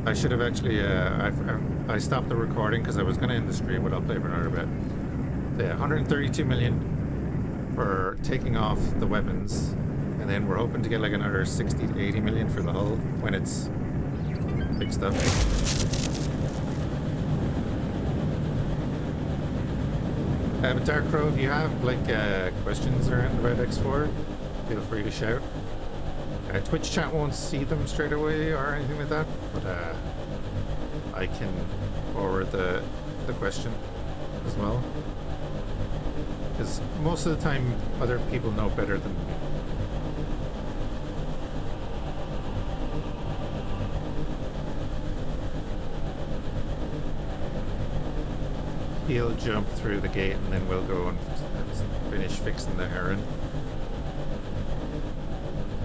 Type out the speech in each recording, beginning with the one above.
I should have actually, I stopped the recording because I was going to end the stream, but I'll play for another bit. Yeah, 132 million for taking off the weapons, and then we're hoping to get like another 60 to 80 million for the hull when it's fixed up. But Dark Crow, if you have like questions around about X4, feel free to shout. Twitch chat won't see them straight away or anything like that, but I can forward the question as well. Because most of the time, other people know better than me. He'll jump through the gate and then we'll go and finish fixing the Heron.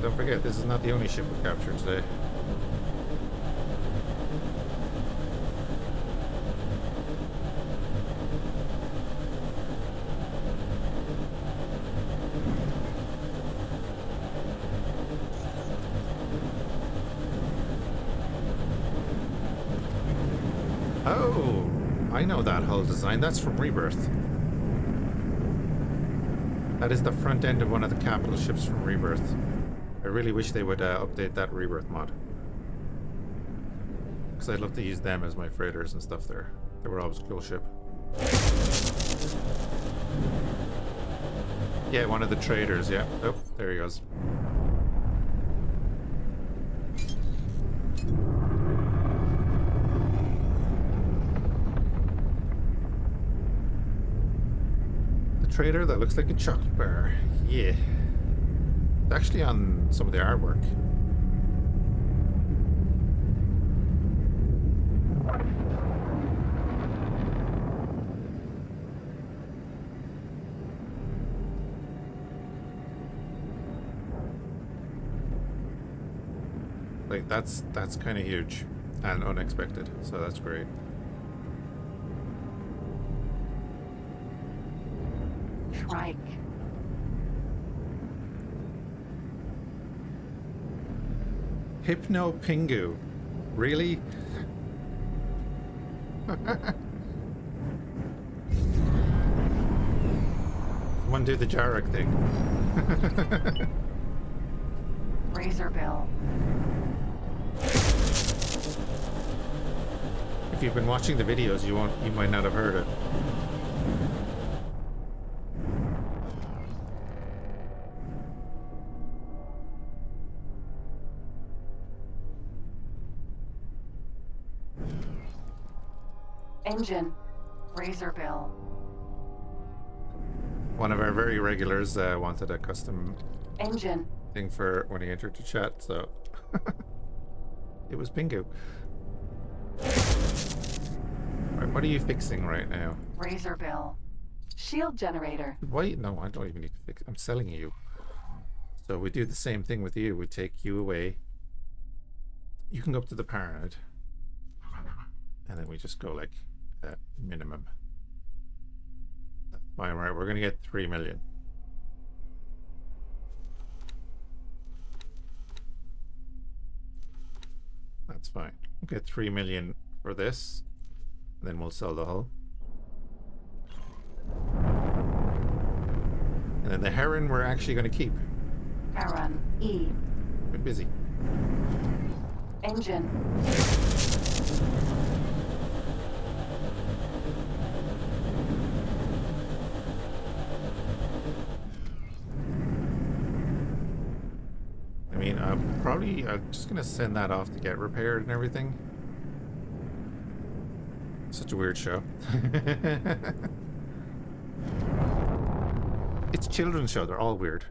Don't forget, this is not the only ship we captured today. Oh, I know that hull design. That's from Rebirth. That is the front end of one of the capital ships from Rebirth. I really wish they would update that Rebirth mod. Because I'd love to use them as my freighters and stuff there. They were always a cool ship. Yeah, one of the traders, yeah. Oh, there he goes. The trader that looks like a chocolate bar. Yeah. It's actually on some of the artwork. Like that's kind of huge and unexpected, so that's great. Trike. Hypno Pingu. Really? Someone do the Jarek thing. Razor Bill. If you've been watching the videos, you might not have heard it. Engine. Razor Bill. One of our very regulars wanted a custom Engine. thing for when he entered the chat, so it was Pingu. Right, what are you fixing right now? Razor Bill. Shield generator. Why? No, I don't even need to fix. I'm selling you. So we do the same thing with you. We take you away. You can go up to the paranoid, and then we just go like that minimum. Fine, right? We're gonna get 3 million. That's fine. We'll get 3 million for this, and then we'll sell the hull. And then the Heron we're actually going to keep. Heron. E. Been busy. Engine. I mean, I'm just going to send that off to get repaired and everything. Such a weird show. It's a children's show. They're all weird.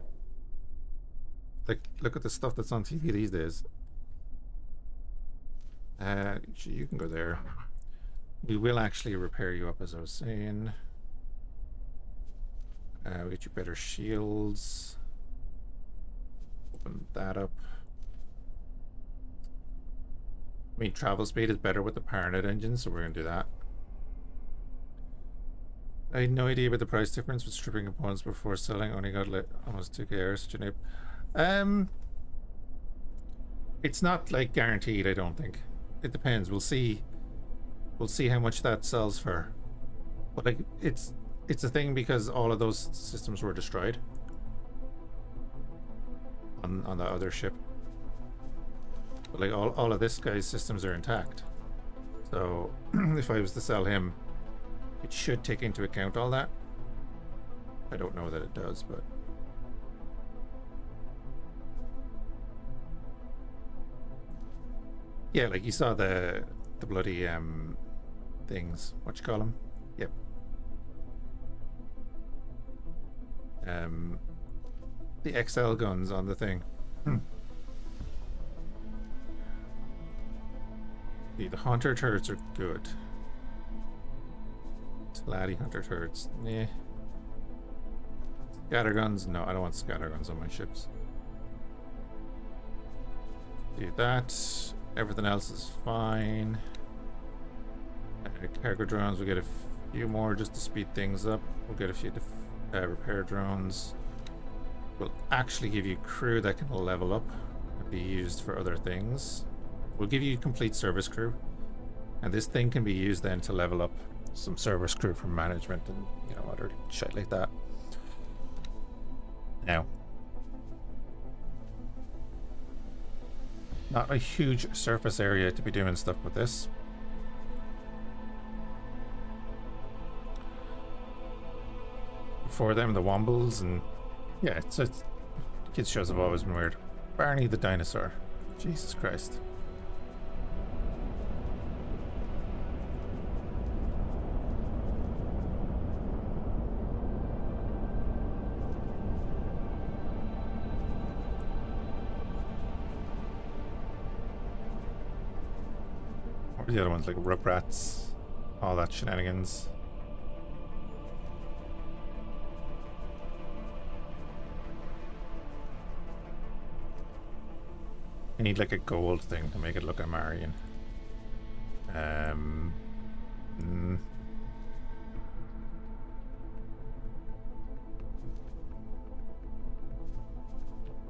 Like, look at the stuff that's on TV these days. You can go there. We will actually repair you up, as I was saying. We get you better shields. Open that up. I mean, travel speed is better with the Paranoid engine, so we're going to do that. I had no idea about the price difference with stripping components before selling. Only got like almost 2k hours. Such a noob. It's not like guaranteed, I don't think. it depends. We'll see. We'll see how much that sells for. But like, it's a thing because all of those systems were destroyed on the other ship. But like all of this guy's systems are intact. So if I was to sell him, it should take into account all that. I don't know that it does, but yeah, like you saw the bloody things. What you call them? Yep. The XL guns on the thing. The hunter turrets are good. Laddie hunter turrets. Nah. Scatterguns? No, I don't want scatterguns on my ships. Do that. Everything else is fine. Cargo drones, we'll get a few more just to speed things up. We'll get a few repair drones. We'll actually give you crew that can level up and be used for other things. We'll give you complete service crew. And this thing can be used then to level up some service crew from management and, you know, other shit like that. Now, not a huge surface area to be doing stuff with this. For them, the Wombles, and yeah, it's kids shows have always been weird. Barney the dinosaur. Jesus Christ. What were the other ones, like Rugrats, all that shenanigans? I need like a gold thing to make it look Amarian.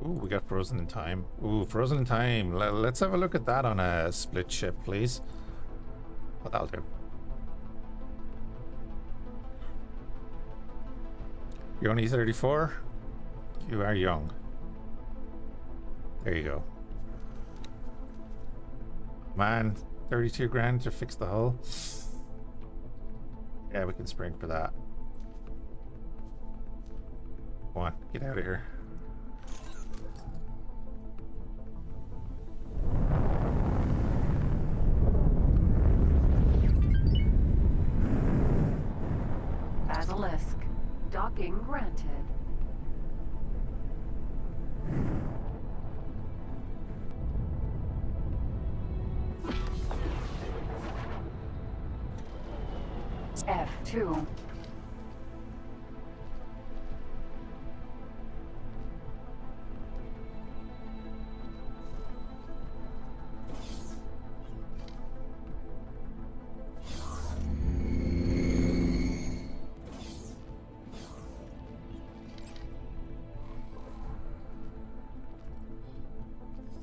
Ooh, we got Frozen in Time. Ooh, Frozen in Time. Let's have a look at that on a split ship, please. What that'll do. You're only 34? You are young. There you go. Man, 32 grand to fix the hull. Yeah, we can spring for that. Come on, get out of here. Basilisk. Docking granted. F2.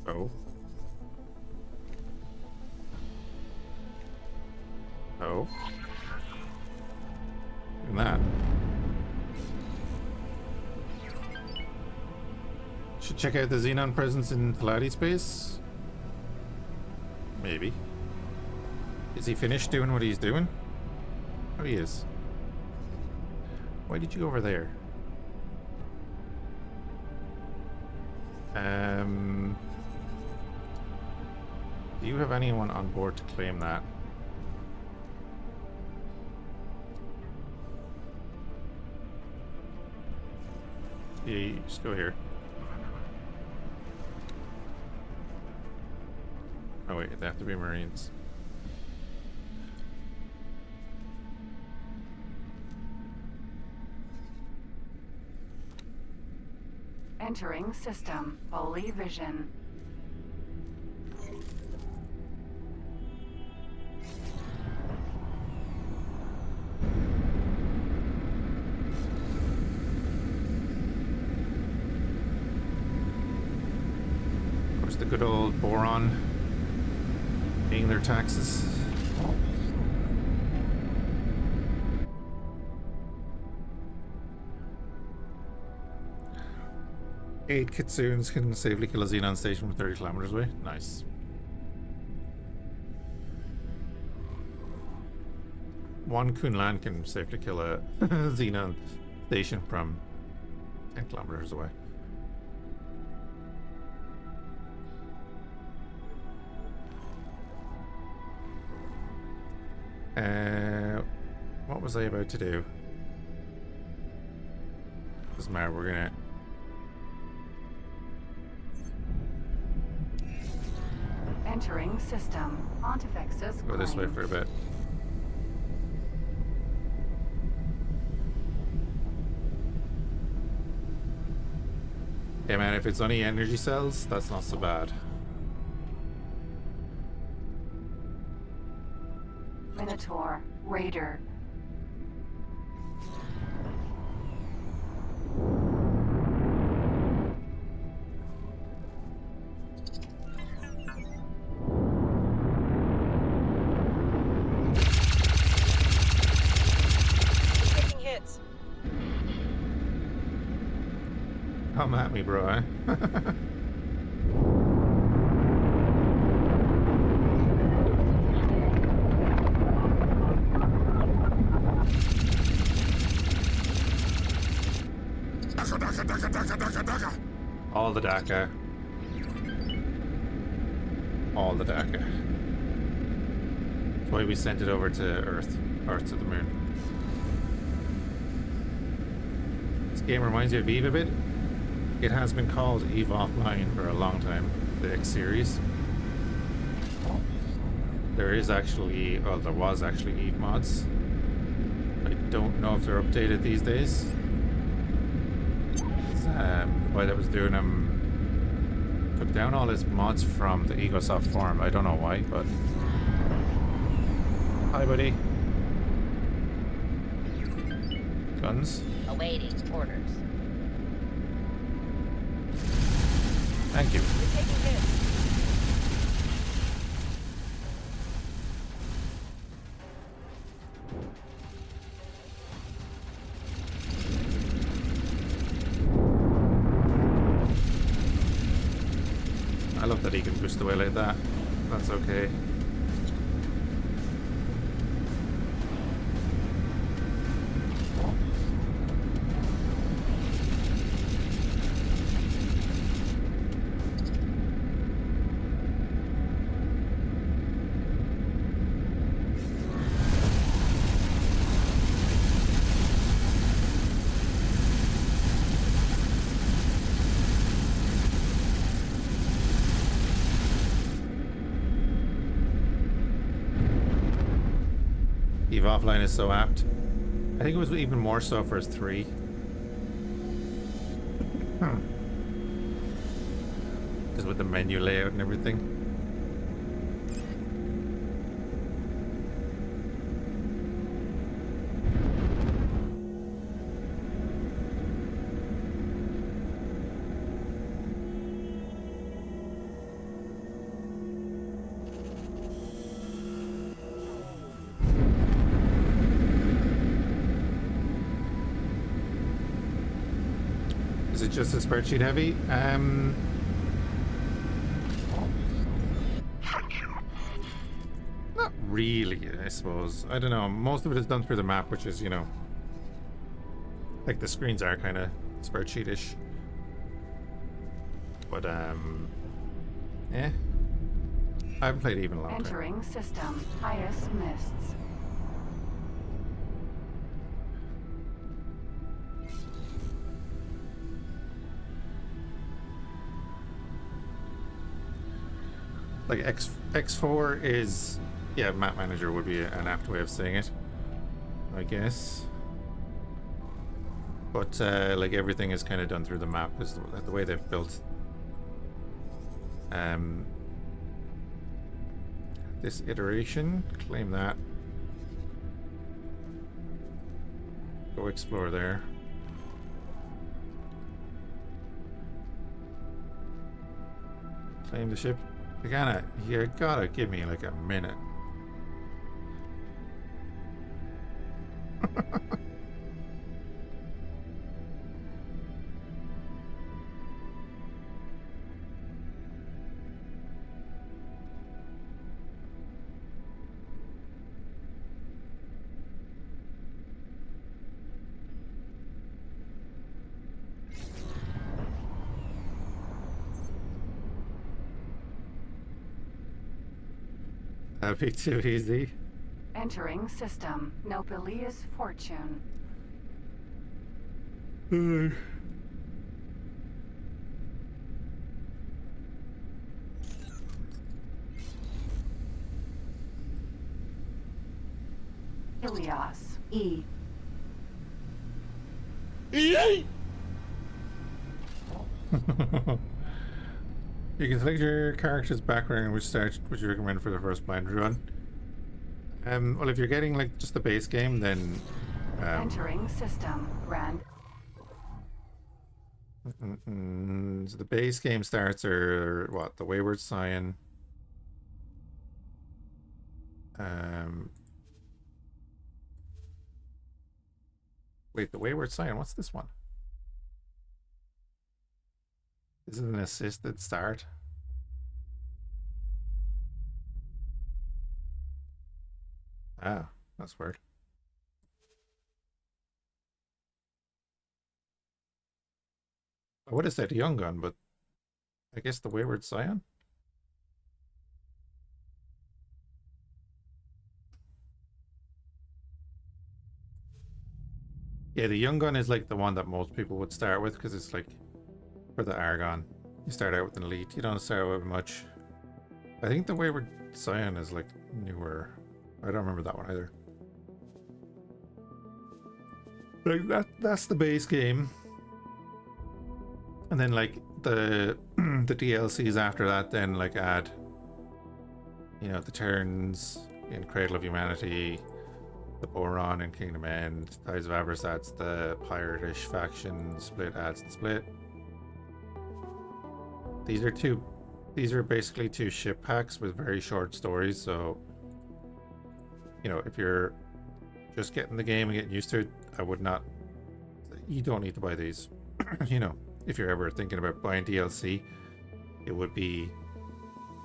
Oh. Oh. Look at that. Should check out the Xenon presence in Paladi space. Maybe. Is he finished doing what he's doing? Oh, he is. Why did you go over there? Do you have anyone on board to claim that? Yeah, you just go here. Oh wait, they have to be Marines. Entering system. Fully vision. Of course, the good old boron paying their taxes. Eight Kitsunes can safely kill a Xenon station from 30 kilometers away. Nice. One Kunlan can safely kill a Xenon station from 10 kilometers away. What was I about to do? Doesn't matter, we're gonna... Entering system. Pontifexus. Go this way for a bit. Yeah, man, if it's only energy cells, that's not so bad. Minotaur. Raider. Taking hits. Come at me, bro, eh? All the DACA. All the DACA. That's why we sent it over to Earth. Earth to the moon. This game reminds you of Eve a bit. It has been called Eve Offline for a long time, the X series. There is actually, well, there was actually Eve mods. I don't know if they're updated these days. The boy that was doing them took down all his mods from the EgoSoft forum. I don't know why, but... Hi, buddy. Guns. Awaiting orders. Thank you. We're taking hits. I love that he can boost away like that. That's okay. Eve Offline is so apt. I think it was even more so for 3. Just with the menu layout and everything. Is it just a spreadsheet heavy? Not really, I suppose. I don't know. Most of it is done through the map, which is, you know, like the screens are kind of spreadsheet-ish. But, yeah. I haven't played even a long time. Entering system. Highest mists. Like X4 is, yeah, map manager would be an apt way of saying it, I guess. But like everything is kind of done through the map, is the way they've built this iteration. Claim that. Go explore there. Claim the ship. You gotta give me like a minute. That'd be too easy. Entering system. Nobilius fortune. Ilias. E. You can select your character's background and which start would you recommend for the first blind run. Well, if you're getting like just the base game, then Entering system. Grand. So the base game starts are what? The Wayward Scion. Wait, the Wayward Scion. What's this one? This is an assisted start. Ah, that's weird. I would have said Young Gun, but I guess the Wayward Scion? Yeah, the Young Gun is like the one that most people would start with because it's like for the Argon. You start out with an elite, you don't start with much. I think the Wayward Scion is like newer. I don't remember that one either. Like that's the base game. And then like the the DLCs after that then like add, you know, the turns in Cradle of Humanity, the Boron in Kingdom End, Tides of Avarice adds the Piratish faction, Split adds the Split. These are basically two ship packs with very short stories, so you know, if you're just getting the game and getting used to it, you don't need to buy these. You know, if you're ever thinking about buying DLC, it would be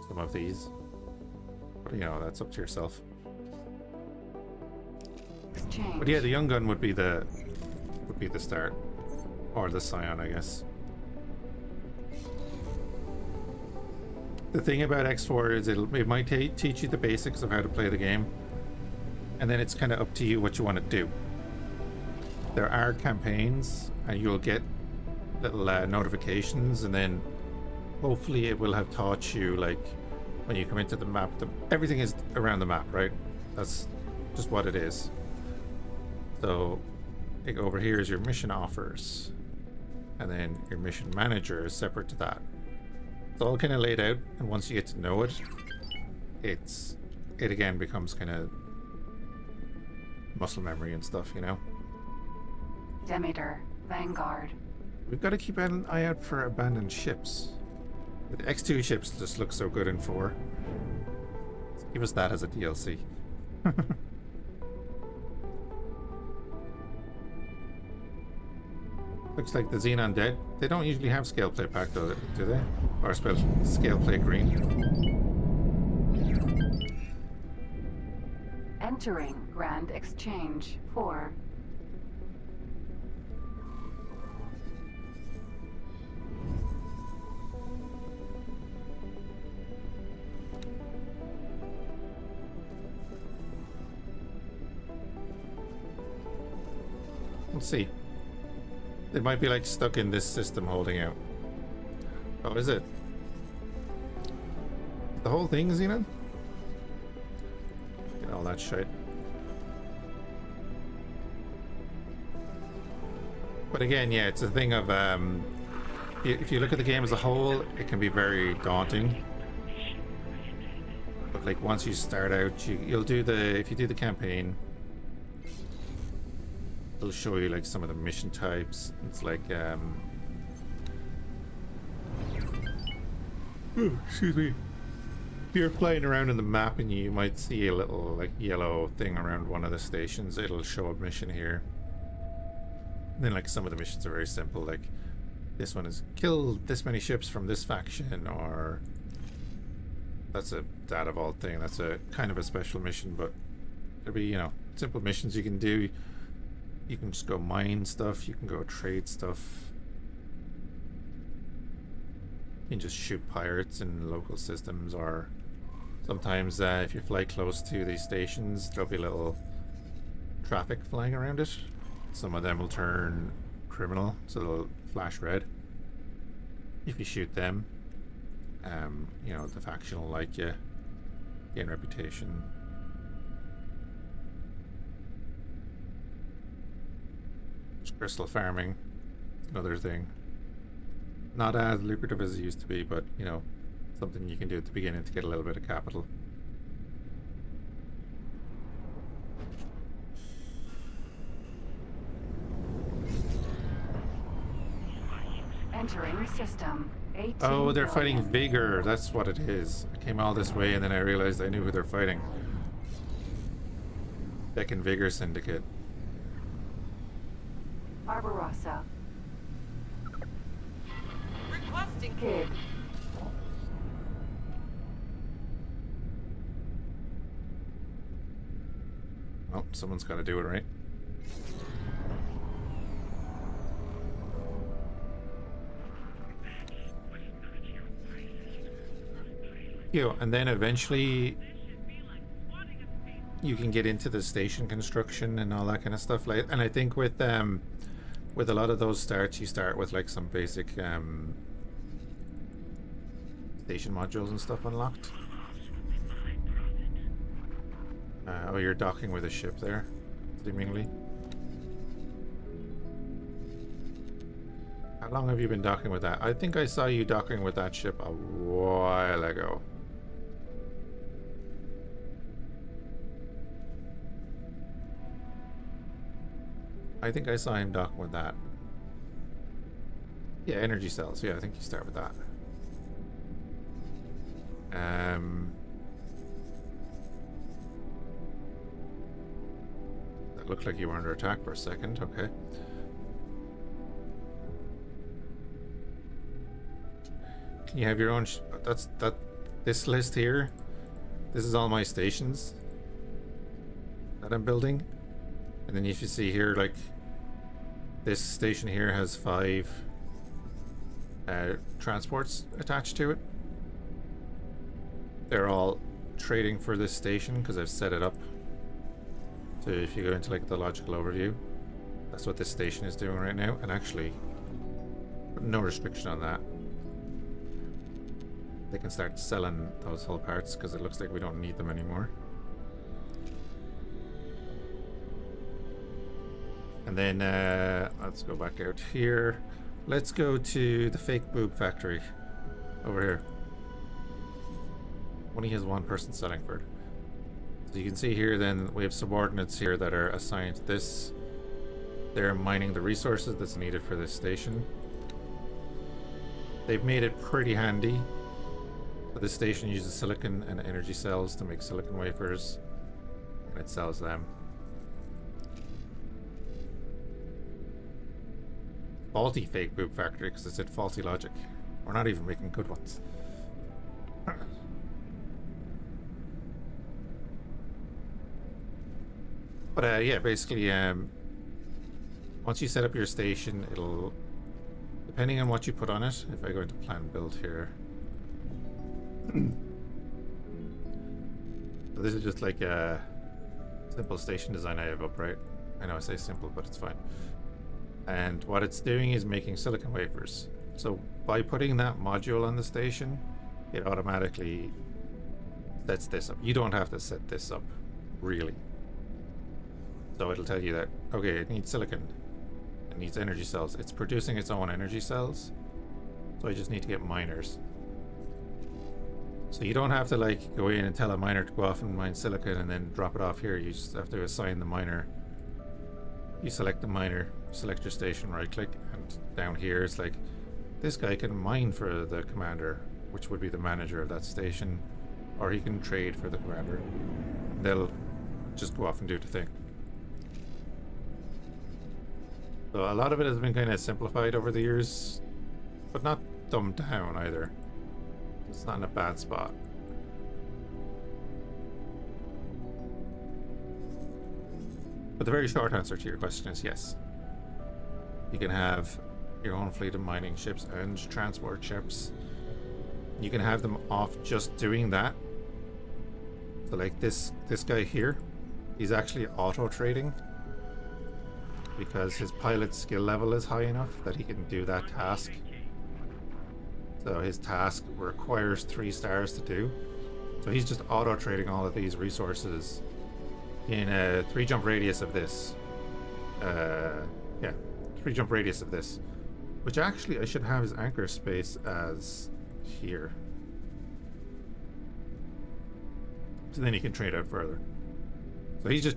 some of these. But you know, that's up to yourself. Exchange. But yeah, the Young Gun would be the start. Or the Scion, I guess. The thing about X4 is it might teach you the basics of how to play the game, and then it's kind of up to you what you want to do. There are campaigns, and you'll get little notifications, and then hopefully it will have taught you, like, when you come into the map, everything is around the map, right? That's just what it is. So, like, over here is your mission offers, and then your mission manager is separate to that. It's all kind of laid out, and once you get to know it, it again becomes kind of muscle memory and stuff, you know? Demeter. Vanguard. We've got to keep an eye out for abandoned ships. The X2 ships just look so good in 4. Let's give us that as a DLC. Looks like the Xenon Dead. They don't usually have scale play pack though, do they? Or scale play green. Entering Grand Exchange. 4. Let's see. They might be like stuck in this system holding out. Oh, is it? The whole thing, Xenon? Get all that shit. But again, yeah, it's a thing of if you look at the game as a whole, it can be very daunting. But like once you start out, you'll do if you do the campaign, it'll show you like some of the mission types. It's like excuse me. you're flying around in the map and you might see a little like yellow thing around one of the stations, it'll show a mission here. And then like some of the missions are very simple, like this one is kill this many ships from this faction, or that's a data vault thing. That's a kind of a special mission, but there'll be, you know, simple missions you can do. You can just go mine stuff, you can go trade stuff. You can just shoot pirates in local systems, or sometimes if you fly close to these stations, there'll be little traffic flying around it. Some of them will turn criminal, so they'll flash red. If you shoot them, you know, the faction will like you, gain reputation. Just crystal farming, another thing. Not as lucrative as it used to be, but, you know, something you can do at the beginning to get a little bit of capital. Entering system. 18 Oh, they're billion. fighting Vigor. That's what it is. I came all this way and then I realized I knew who they're fighting. Beck and Vigor Syndicate. Barbarossa. Requesting Kid. Well, someone's got to do it, right? You, and then eventually you can get into the station construction and all that kind of stuff. Like, and I think with a lot of those starts, you start with like some basic station modules and stuff unlocked. Oh, you're docking with a ship there, seemingly. How long have you been docking with that? I think I saw you docking with that ship a while ago. I think I saw him docking with that. Yeah, energy cells. Yeah, I think you start with that. That looked like you were under attack for a second. Okay. Can you have your own? This list here. This is all my stations that I'm building. And then if you see here, like, this station here has 5 transports attached to it. They're all trading for this station because I've set it up. So if you go into like the logical overview, that's what this station is doing right now. And actually, no restriction on that. They can start selling those hull parts because it looks like we don't need them anymore. And then let's go back out here. Let's go to the fake boob factory over here. Only has 1 person selling for it. So you can see here then we have subordinates here that are assigned to this. They're mining the resources that's needed for this station. They've made it pretty handy. So this station uses silicon and energy cells to make silicon wafers, and it sells them. Faulty fake boob factory because it said faulty logic. We're not even making good ones. But yeah, basically, once you set up your station, it'll, depending on what you put on it, if I go into plan build here. So this is just like a simple station design I have up, right? I know I say simple, but it's fine. And what it's doing is making silicon wafers. So by putting that module on the station, it automatically sets this up. You don't have to set this up, really. So it'll tell you that, okay, it needs silicon. It needs energy cells. It's producing its own energy cells. So I just need to get miners. So you don't have to like go in and tell a miner to go off and mine silicon and then drop it off here. You just have to assign the miner. You select the miner, select your station, right click, and down here it's like, this guy can mine for the commander, which would be the manager of that station, or he can trade for the commander. They'll just go off and do the thing. So a lot of it has been kind of simplified over the years, but not dumbed down either. It's not in a bad spot. But the very short answer to your question is yes. You can have your own fleet of mining ships and transport ships. You can have them off just doing that. So like this guy here, he's actually auto trading because his pilot skill level is high enough that he can do that task. So his task requires 3 stars to do. So he's just auto trading all of these resources in a 3 jump radius of this. Yeah, 3 jump radius of this. Which actually I should have his anchor space as here. So then he can trade out further. So he's just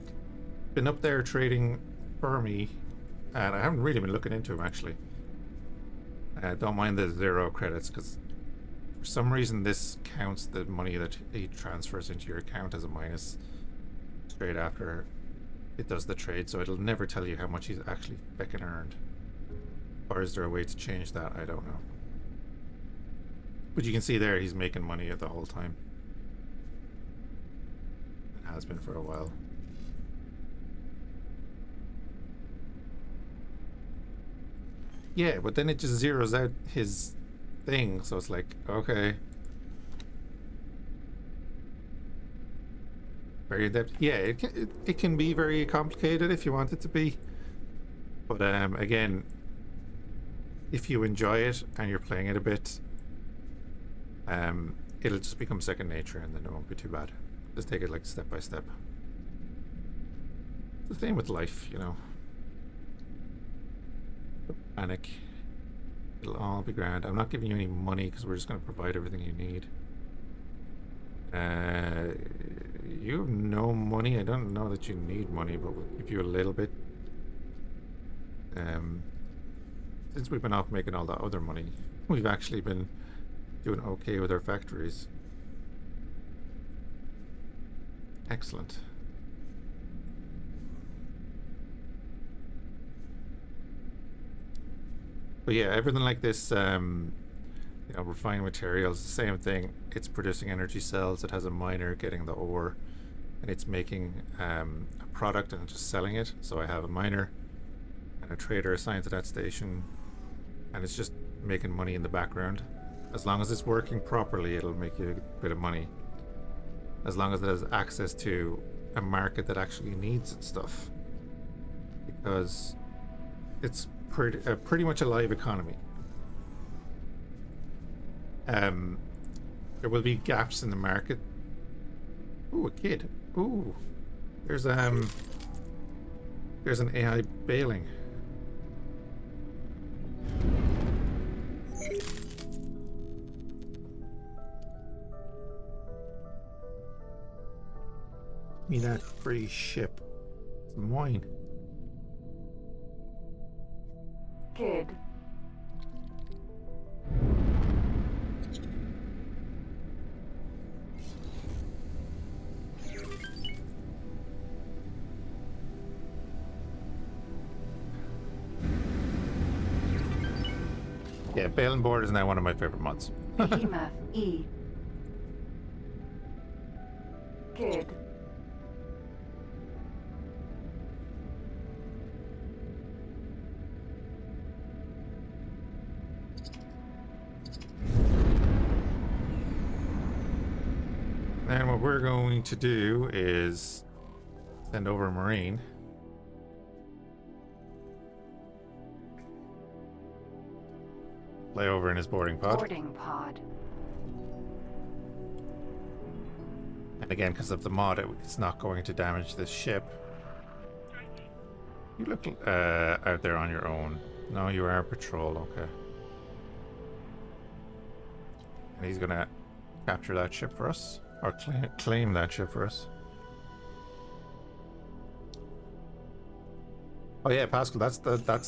been up there trading for me, and I haven't really been looking into him actually. Don't mind the 0 credits, because for some reason this counts the money that he transfers into your account as a minus straight after it does the trade, so it'll never tell you how much he's actually feckin' earned. Or is there a way to change that? I don't know. But you can see there he's making money the whole time. It has been for a while. Yeah, but then it just zeroes out his thing, so it's like, okay. Very in-depth. Yeah, it can be very complicated if you want it to be. But again, if you enjoy it and you're playing it a bit, it'll just become second nature, and then it won't be too bad. Just take it like step by step. It's the same with life, you know. Don't panic. It'll all be grand. I'm not giving you any money because we're just going to provide everything you need. You have no money. I don't know that you need money, but we'll give you a little bit. Since we've been off making all that other money, we've actually been doing okay with our factories. Excellent. But yeah, everything like this, you know, refined materials, the same thing. It's producing energy cells. It has a miner getting the ore, and it's making a product and just selling it. So I have a miner and a trader assigned to that station, and it's just making money in the background. As long as it's working properly, it'll make you a bit of money. As long as it has access to a market that actually needs its stuff, because it's pretty much a live economy. There will be gaps in the market. Ooh, a kid. Ooh, there's an AI bailing. Me that free ship. Some wine. Kid. Yeah, Bailing Board is now one of my favorite mods. Behemoth. E. Kid. And what we're going to do is send over a Marine. Lay over in his boarding pod. Boarding pod. And again, because of the mod, it's not going to damage this ship. You look out there on your own. No, you are patrol, okay. And he's gonna capture that ship for us. Or claim that ship for us. Oh yeah, Pascal, that's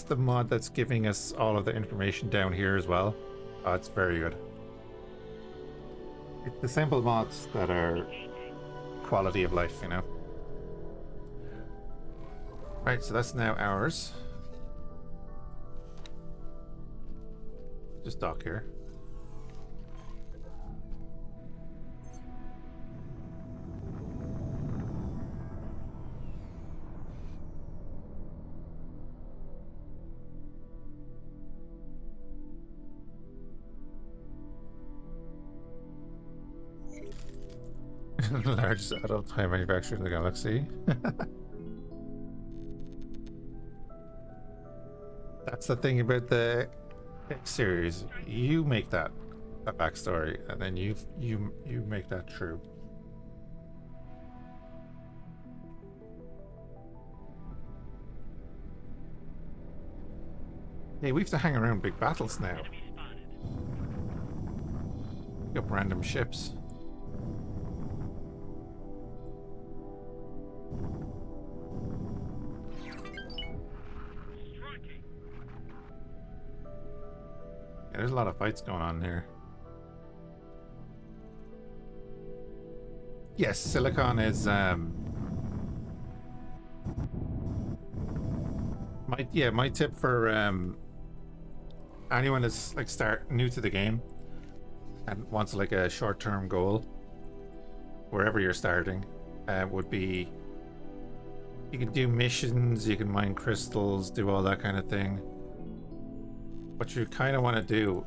the mod that's giving us all of the information down here as well. Oh, it's very good. It's the simple mods that are quality of life, you know. Right, so that's now ours. Just dock here. Largest adult toy manufacturer in the galaxy. That's the thing about the X series. You make that a backstory, and then you make that true. Hey, we have to hang around big battles now. Pick up random ships. Yeah, there's a lot of fights going on here. Yes, Silicon is my tip for anyone that's like new to the game and wants like a short-term goal wherever you're starting would be you can do missions, you can mine crystals, do all that kind of thing. What you kind of want to do,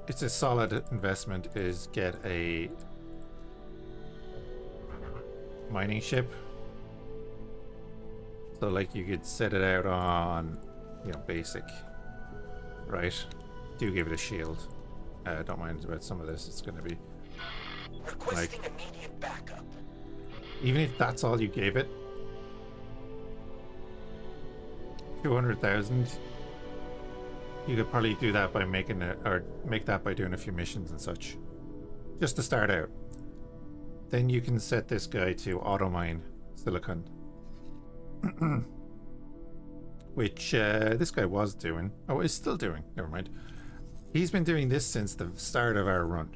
it's a solid investment, is get a mining ship. So like you could set it out on, you know, basic, right? Do give it a shield. Don't mind about some of this. It's going to be Requesting like, immediate backup. even if that's all you gave it, 200,000. You could probably do that by making it, or make that by doing a few missions and such, just to start out. Then you can set this guy to auto mine silicon, which this guy was doing. Oh, is still doing. Never mind. He's been doing this since the start of our run,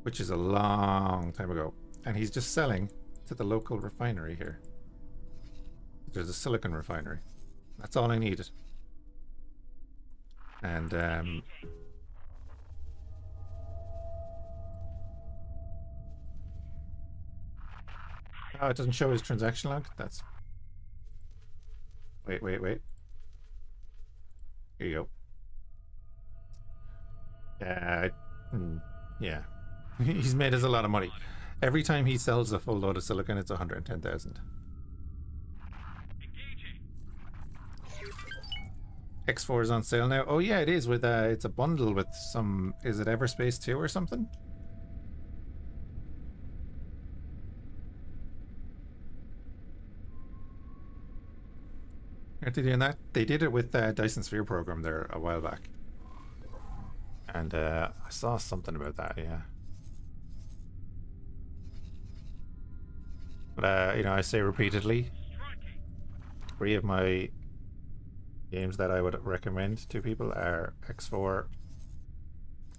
which is a long time ago, and he's just selling to the local refinery here. There's a silicon refinery. That's all I needed. And oh, it doesn't show his transaction log. That's wait. Here you go. Yeah. He's made us a lot of money. Every time he sells a full load of silicon, it's 110,000. X4 is on sale now. Oh yeah, it is with it's a bundle with some, is it Everspace 2 or something? Aren't they doing that? They did it with Dyson Sphere program there a while back. And I saw something about that, yeah. But you know, I say repeatedly, 3 of my games that I would recommend to people are X4,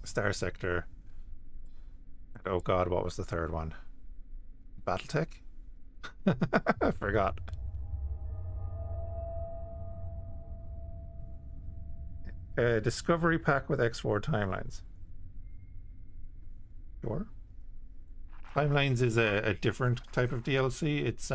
Starsector, and oh god, what was the third one? Battletech? I forgot. Discovery pack with X4 timelines. Sure. Timelines is a different type of DLC. It's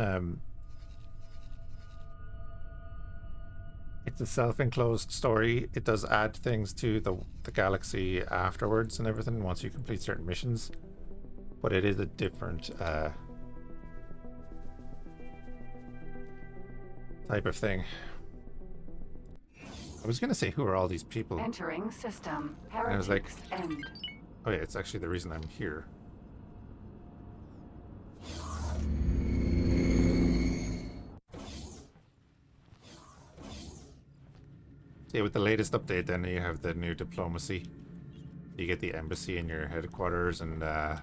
a self-enclosed story. It does add things to the galaxy afterwards and everything once you complete certain missions, but it is a different type of thing. I was gonna say, who are all these people? Entering system. And I was like, End. oh yeah, it's actually the reason I'm here. Yeah, with the latest update, then you have the new diplomacy. You get the embassy in your headquarters, and I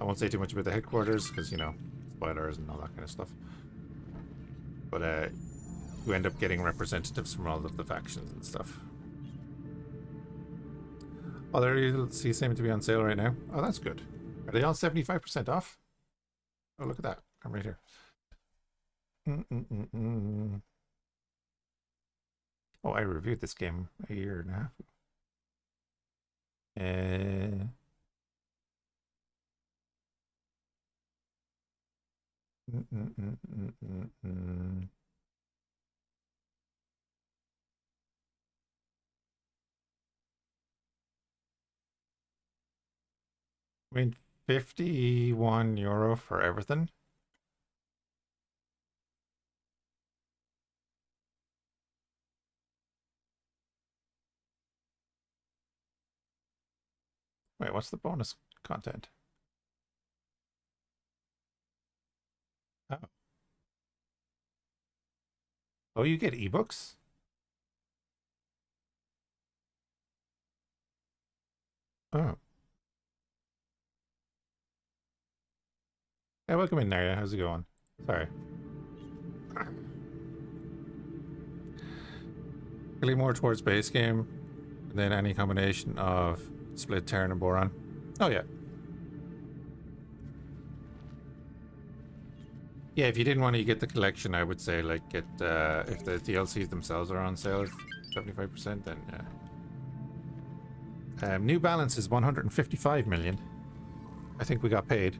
won't say too much about the headquarters because, you know, spoilers and all that kind of stuff. But you end up getting representatives from all of the factions and stuff. Other DLCs seem to be on sale right now. Oh, that's good. Are they all 75% off? Oh, look at that. I'm right here. Oh, I reviewed this game a year and a half ago. I mean, €51 for everything. Wait, what's the bonus content? Oh. Oh, you get ebooks? Oh. Hey, welcome in, Naria. How's it going? Sorry. Really more towards base game than any combination of split turn and boron. Oh yeah. Yeah, if you didn't want to get the collection, I would say like get if the DLCs themselves are on sale, 75%, then yeah. New balance is 155 million. I think we got paid.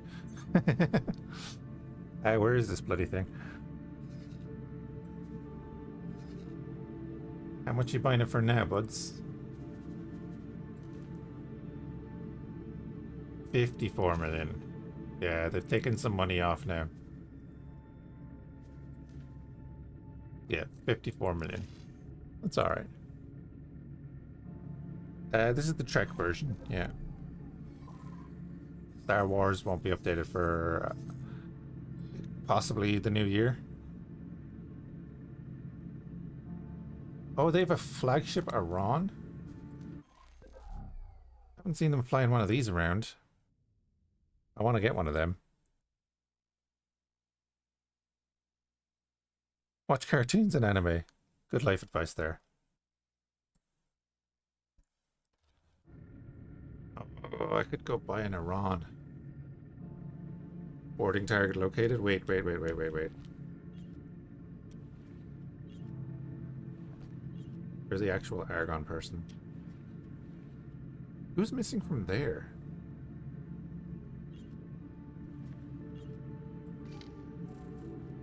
Where is this bloody thing? How much you buying it for now, buds? 54 million. Yeah, they're taking some money off now. Yeah, 54 million. That's alright. This is the Trek version, yeah. Star Wars won't be updated for possibly the new year. Oh, they have a flagship Iran? Haven't seen them flying one of these around. I want to get one of them. Watch cartoons and anime. Good life advice there. Oh, I could go buy an Iran. Boarding target located. Wait. Where's the actual Aragon person? Who's missing from there?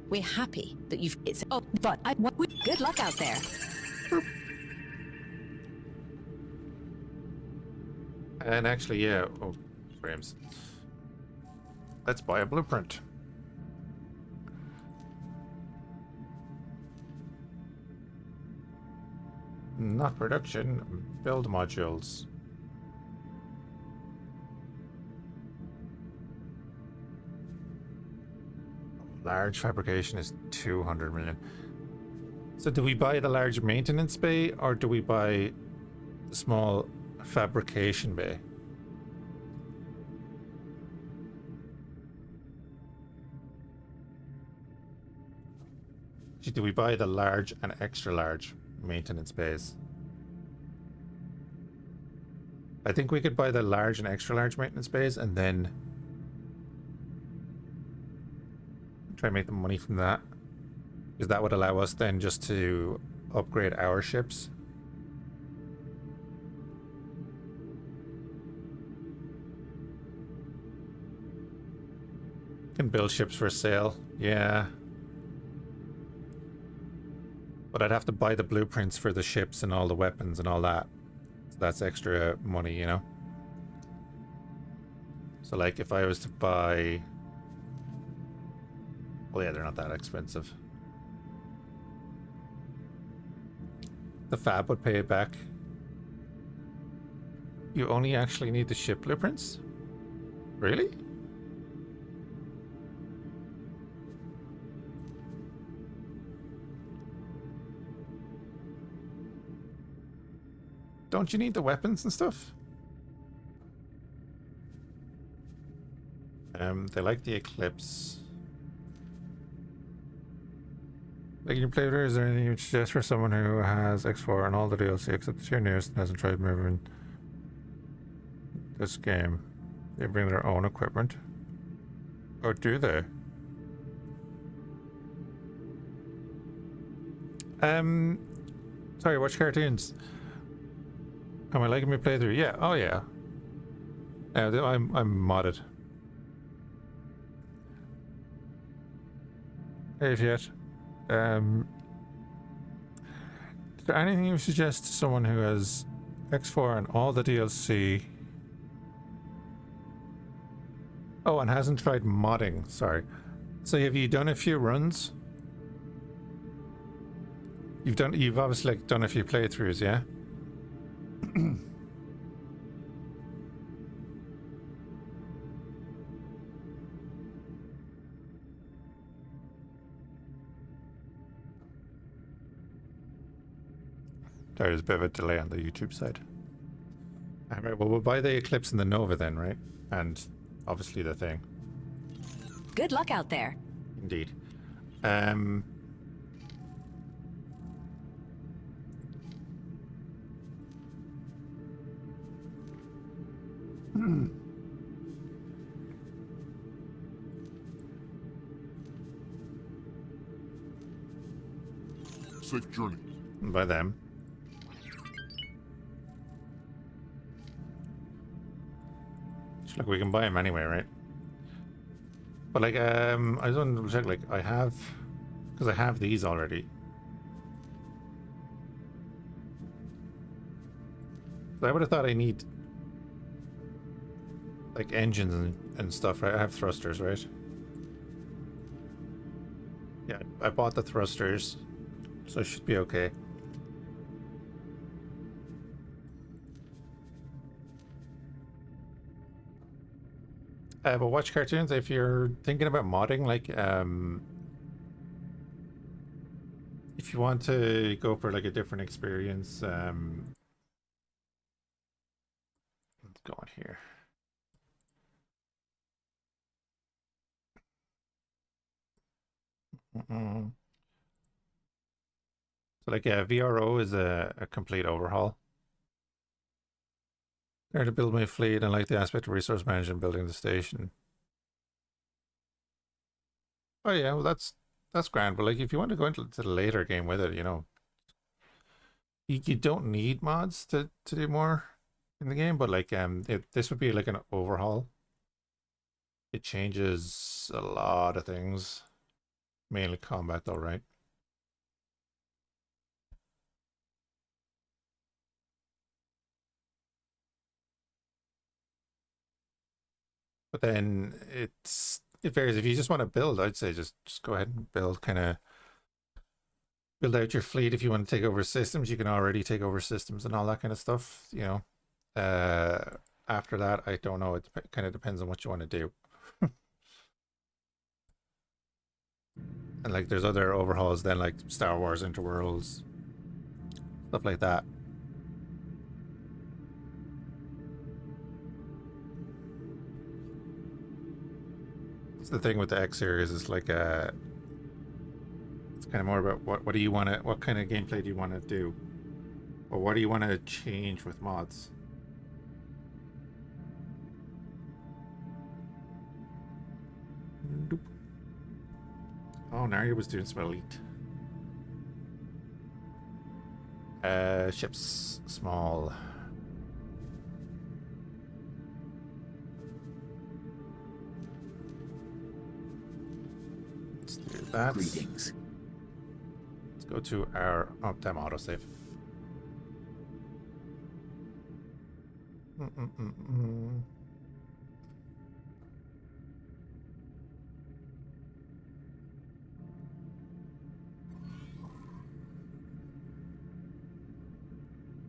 We're happy that you've. It's. Oh, but good luck out there. And actually, yeah. Oh, frames. Let's buy a blueprint. Not production. Build modules. Large fabrication is 200 million. So do we buy the large maintenance bay or do we buy the small fabrication bay? Do we buy the large and extra large maintenance bays? I think we could buy the large and extra large maintenance bays and then try and make the money from that, because that would allow us then just to upgrade our ships. Can build ships for sale, yeah. But I'd have to buy the blueprints for the ships and all the weapons and all that. So that's extra money, you know? So like if I was to buy... Well, yeah, they're not that expensive. The fab would pay it back. You only actually need the ship blueprints? Really? Don't you need the weapons and stuff? They like the Eclipse. Like your playthrough, is there anything you would suggest for someone who has X4 and all the DLC except the tier nearest and hasn't tried moving? this game. They bring their own equipment. Or do they? Sorry, watch cartoons. Am I liking my playthrough? Yeah, oh yeah. I'm modded. Hey Fhiachs. Is there anything you suggest to someone who has X4 and all the DLC? Oh, and hasn't tried modding, sorry. So have you done a few runs? You've obviously like done a few playthroughs, yeah? There's a bit of a delay on the YouTube side. Alright, well we'll buy the Eclipse and the Nova then, right? And obviously the thing. Good luck out there. Indeed. Safe journey. By them. Look, we can buy them anyway, right? But like, I just want to check. Like, I have, because I have these already. So I would have thought I need like engines and stuff, right? I have thrusters, right? Yeah, I bought the thrusters, so it should be okay. But watch cartoons if you're thinking about modding, like if you want to go for like a different experience, let's go on here. So like VRO is a complete overhaul. There to build my fleet and like the aspect of resource management building the station. Oh yeah, well that's grand, but like if you want to go into the later game with it, you know, you don't need mods to do more in the game, but like this would be like an overhaul. It changes a lot of things, mainly combat though, right? But then it varies. If you just want to build, I'd say just go ahead and build, kind of build out your fleet. If you want to take over systems, you can already take over systems and all that kind of stuff, you know. After that, I don't know. It kind of depends on what you want to do. And like there's other overhauls then, like Star Wars Interworlds, stuff like that. The thing with the X series is like it's kind of more about what do you want to, what kind of gameplay do you want to do, or what do you want to change with mods. Nope. Oh, Narya was doing some elite. Ships small. That. Greetings. Let's go to our time autosave.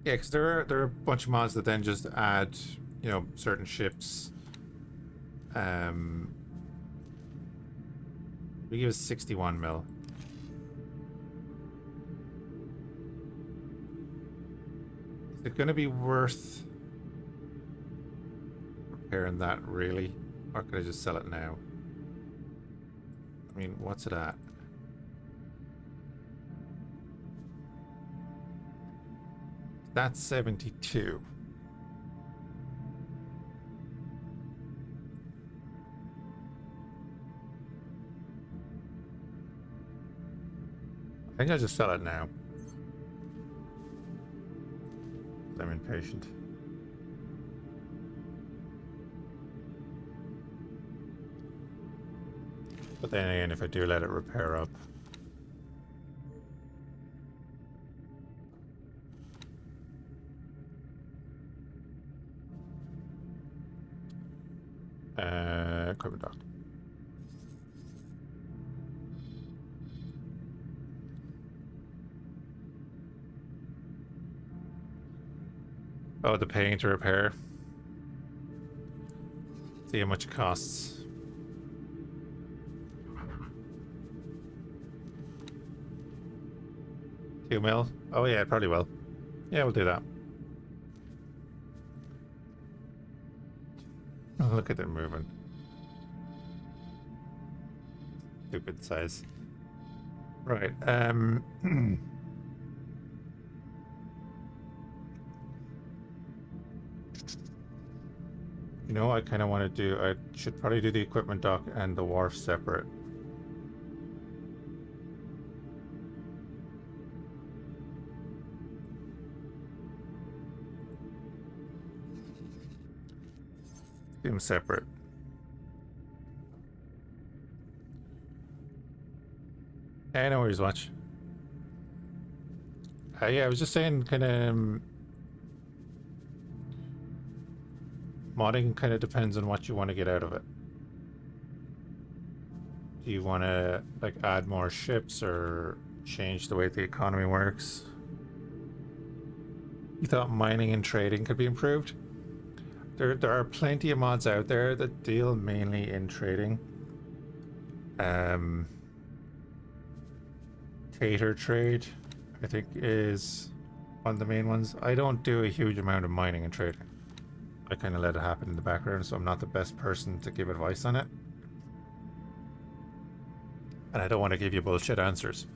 Yeah, because there are a bunch of mods that then just add, you know, certain ships. We give us 61 mil. Is it going to be worth repairing that, really? Or could I just sell it now? I mean, what's it at? That's 72. I think I'll just sell it now. I'm impatient. But then again, if I do let it repair up. Equipment dock. Oh, the paying to repair. See how much it costs. $2 mil? Oh yeah, it probably will. Yeah, we'll do that. Oh, look at it moving. Stupid size. Right, you know, I kind of want to do, I should probably do the equipment dock and the wharf separate. Do them separate. I know where he's watch. Yeah, I was just saying, kind of modding kind of depends on what you want to get out of it. Do you want to like add more ships or change the way the economy works? You thought mining and trading could be improved? There are plenty of mods out there that deal mainly in trading. Cater trade, I think, is one of the main ones. I don't do a huge amount of mining and trading. I kind of let it happen in the background, so I'm not the best person to give advice on it. And I don't want to give you bullshit answers.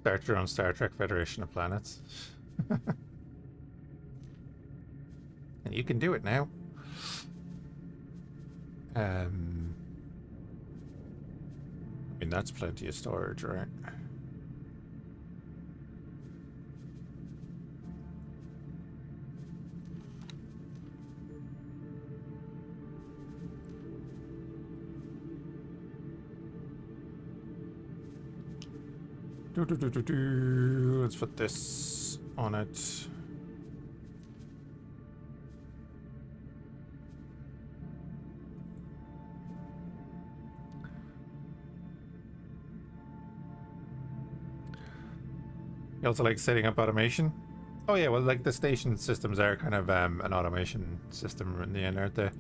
Start your own Star Trek Federation of Planets. And you can do it now. I mean, that's plenty of storage, right? Let's put this on it. You also like setting up automation? Oh yeah, well, like the station systems are kind of an automation system in the end, aren't they?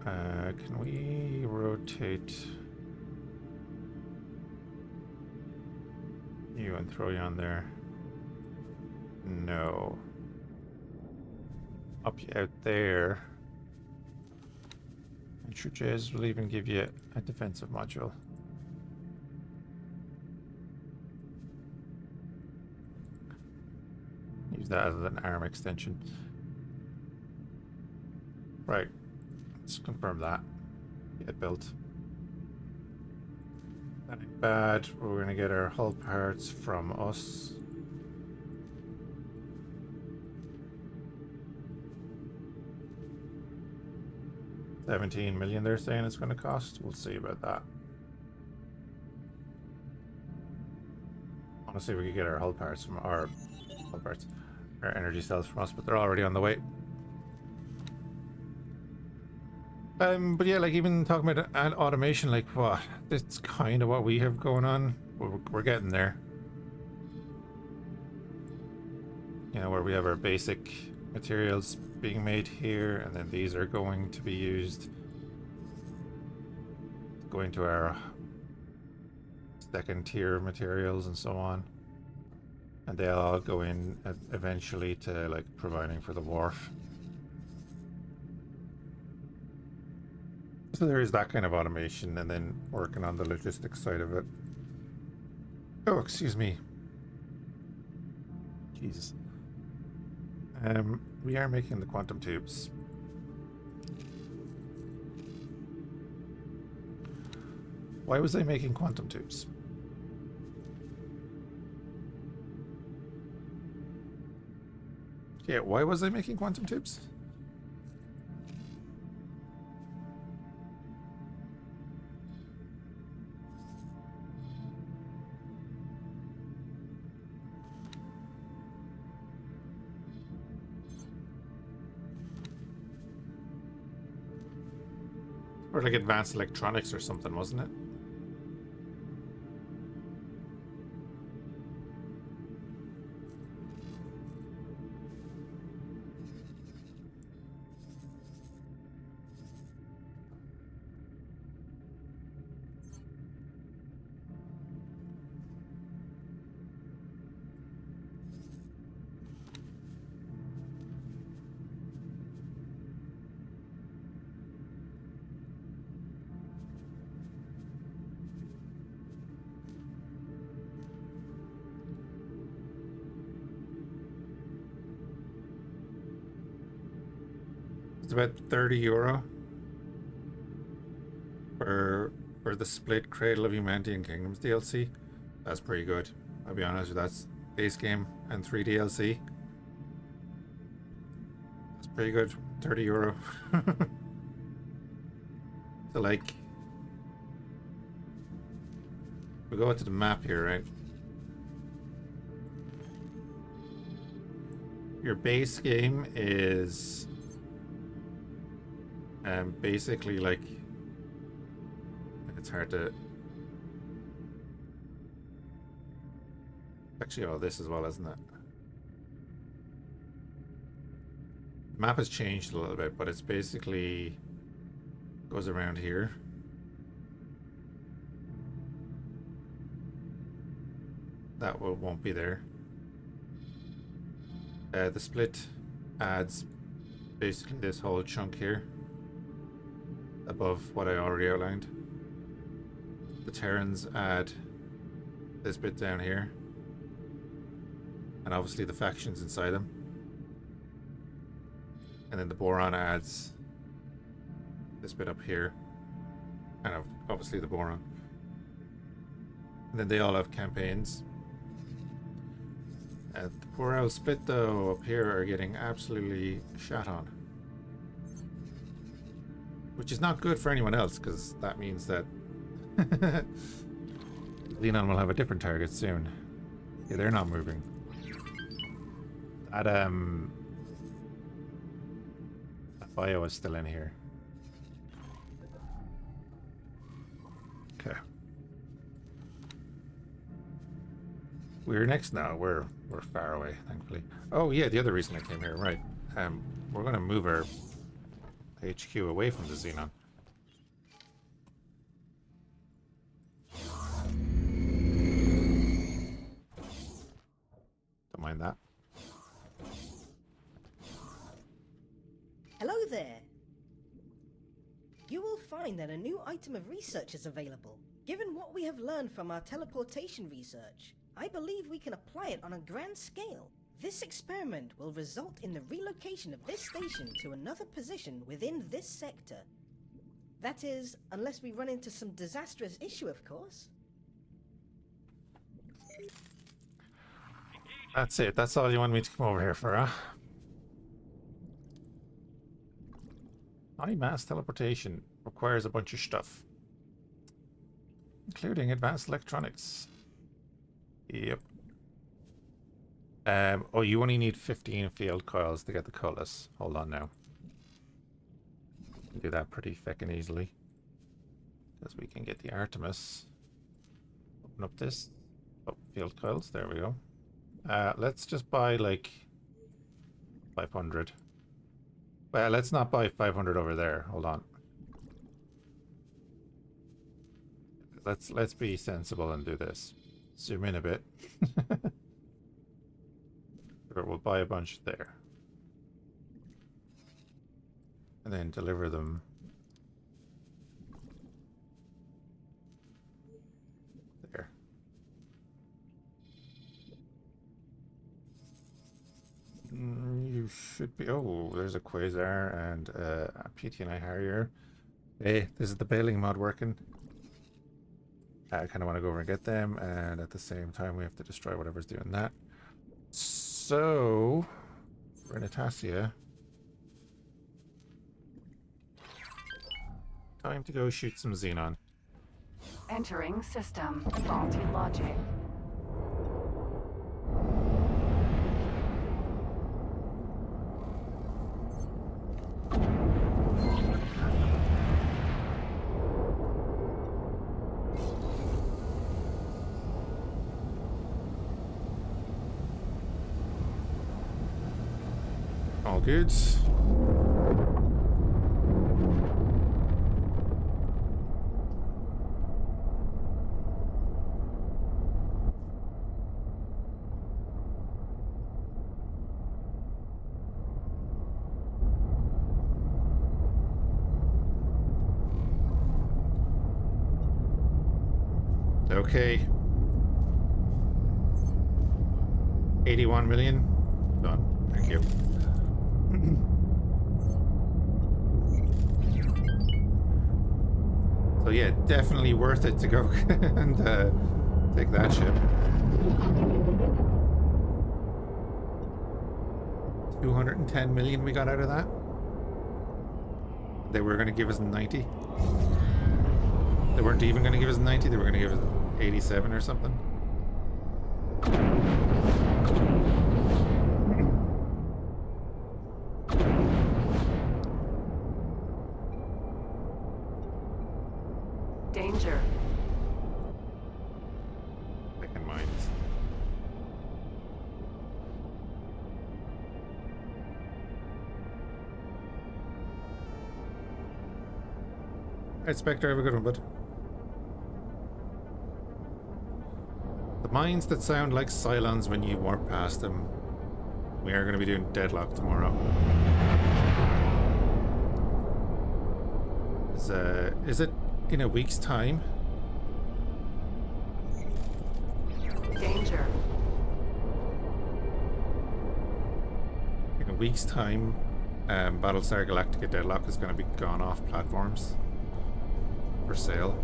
Can we rotate you and throw you on there? No. Up you out there. And sure, Jez will even give you a defensive module. Use that as an arm extension. Right. Let's confirm that. Get built. That ain't bad. We're gonna get our hull parts from us. $17 million they're saying it's gonna cost. We'll see about that. Honestly, we could get our hull parts from our hull parts. Our energy cells from us, but they're already on the way. But yeah, like even talking about automation, like what? It's kind of what we have going on. We're getting there. You know, where we have our basic materials being made here, and then these are going to be used going to our second tier materials and so on. And they'll all go in eventually to like providing for the wharf. So there is that kind of automation, and then working on the logistics side of it. Oh, excuse me. Jesus. We are making the quantum tubes. Why was I making quantum tubes? Yeah, why was I making quantum tubes? Or like advanced electronics or something, wasn't it? It's about €30 for the split Cradle of Humanity and Kingdoms DLC. That's pretty good. I'll be honest, that's base game and 3 DLC. That's pretty good. €30. So like, we go into the map here, right? Your base game is basically like, it's hard to actually, oh, this as well, isn't it? The map has changed a little bit, but it's basically goes around here. That won't be there. The split adds basically this whole chunk here above what I already outlined. The Terrans add this bit down here, and obviously the factions inside them. And then the Boron adds this bit up here, and obviously the Boron. And then they all have campaigns. The poor old split though up here are getting absolutely shat on, which is not good for anyone else, because that means that Xenon will have a different target soon. Yeah, they're not moving. That bio is still in here. Okay. We're next now. We're far away, thankfully. Oh yeah, the other reason I came here, right? We're gonna move our HQ away from the Xenon. Don't mind that. Hello there. You will find that a new item of research is available. Given what we have learned from our teleportation research, I believe we can apply it on a grand scale. This experiment will result in the relocation of this station to another position within this sector. That is, unless we run into some disastrous issue, of course. That's it. That's all you want me to come over here for, huh? High mass teleportation requires a bunch of stuff, including advanced electronics. Yep. Oh, you only need 15 field coils to get the cullis. Hold on now. Do that pretty feckin' easily, because we can get the Artemis. Open up this. Oh, field coils. There we go. Let's just buy like 500. Well, let's not buy 500 over there. Hold on. Let's be sensible and do this. Zoom in a bit. We'll buy a bunch there. And then deliver them should be. Oh, there's a Quasar and a PTNI Harrier. Hey, this is the bailing mod working. I kind of want to go over and get them, and at the same time we have to destroy whatever's doing that. So, for Natasha, time to go shoot some Xenon. Entering system. Faulty logic. All good. Okay. 81 million. Done. Thank you. So yeah, definitely worth it to go and take that ship. 210 million we got out of that. They were going to give us 90. They weren't even going to give us 90, they were going to give us 87 or something. Danger. Second mines. Alright, Spectre, have a good one, bud. The mines that sound like Cylons when you warp past them. We are going to be doing Deadlock tomorrow. Is it in a week's time? Danger. In a week's time, Battlestar Galactica Deadlock is going to be gone off platforms for sale.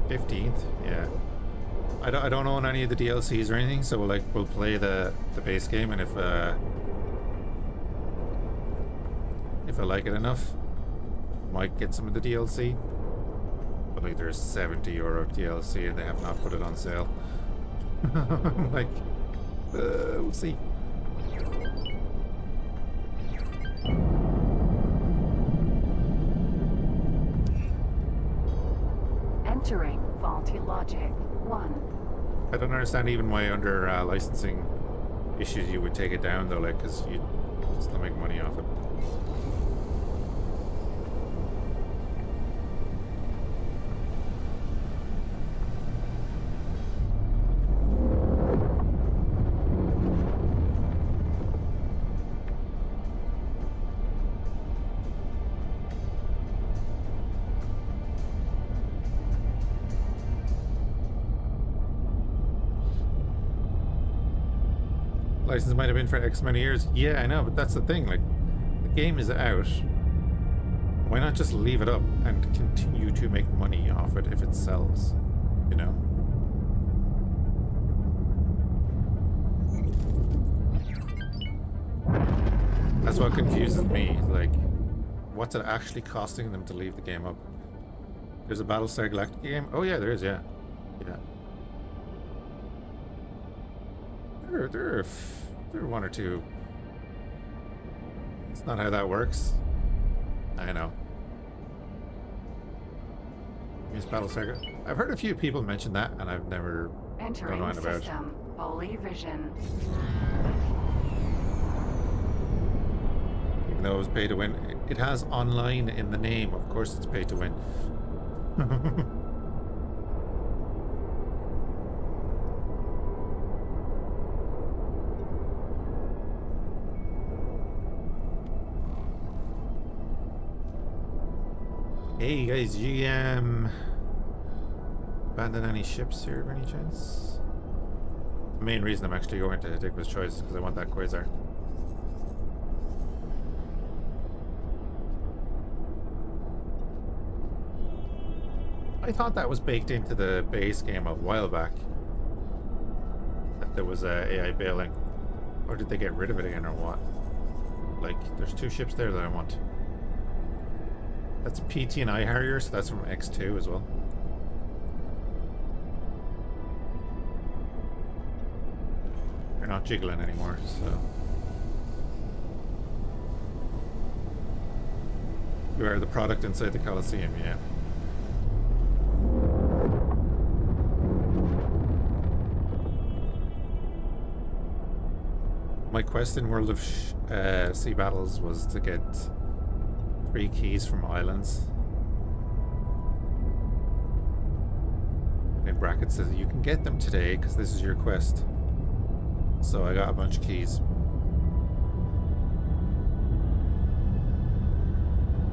15th, yeah. I don't own any of the DLCs or anything, so we'll play the base game, and if I like it enough, might get some of the DLC. But like, there's €70 DLC and they have not put it on sale. Like, we'll see. Entering faulty logic. 1. I don't understand even why under licensing issues you would take it down though, like, because you still make money off it. License might have been for X many years. Yeah, I know, but that's the thing. Like, the game is out. Why not just leave it up and continue to make money off it if it sells? You know? That's what confuses me. Like, what's it actually costing them to leave the game up? There's a Battlestar Galactica game? Oh yeah, there is, yeah. Yeah. There are one or two. It's not how that works. I know. Use Battlestar. I've heard a few people mention that, and I've never Entering known about. system. Holy vision. Even though it was pay to win, it has online in the name. Of course, it's pay to win. Hey guys, you abandon any ships here by any chance? The main reason I'm actually going to Hidiku's Choice is because I want that Quasar. I thought that was baked into the base game a while back. That there was a AI bailing. Or did they get rid of it again or what? Like, there's 2 ships there that I want. That's a PT and I Harrier, so that's from X2 as well. They're not jiggling anymore, so. You are the product inside the Coliseum, yeah. My quest in World of Sea Battles was to get 3 keys from islands. In brackets says you can get them today because this is your quest. So I got a bunch of keys.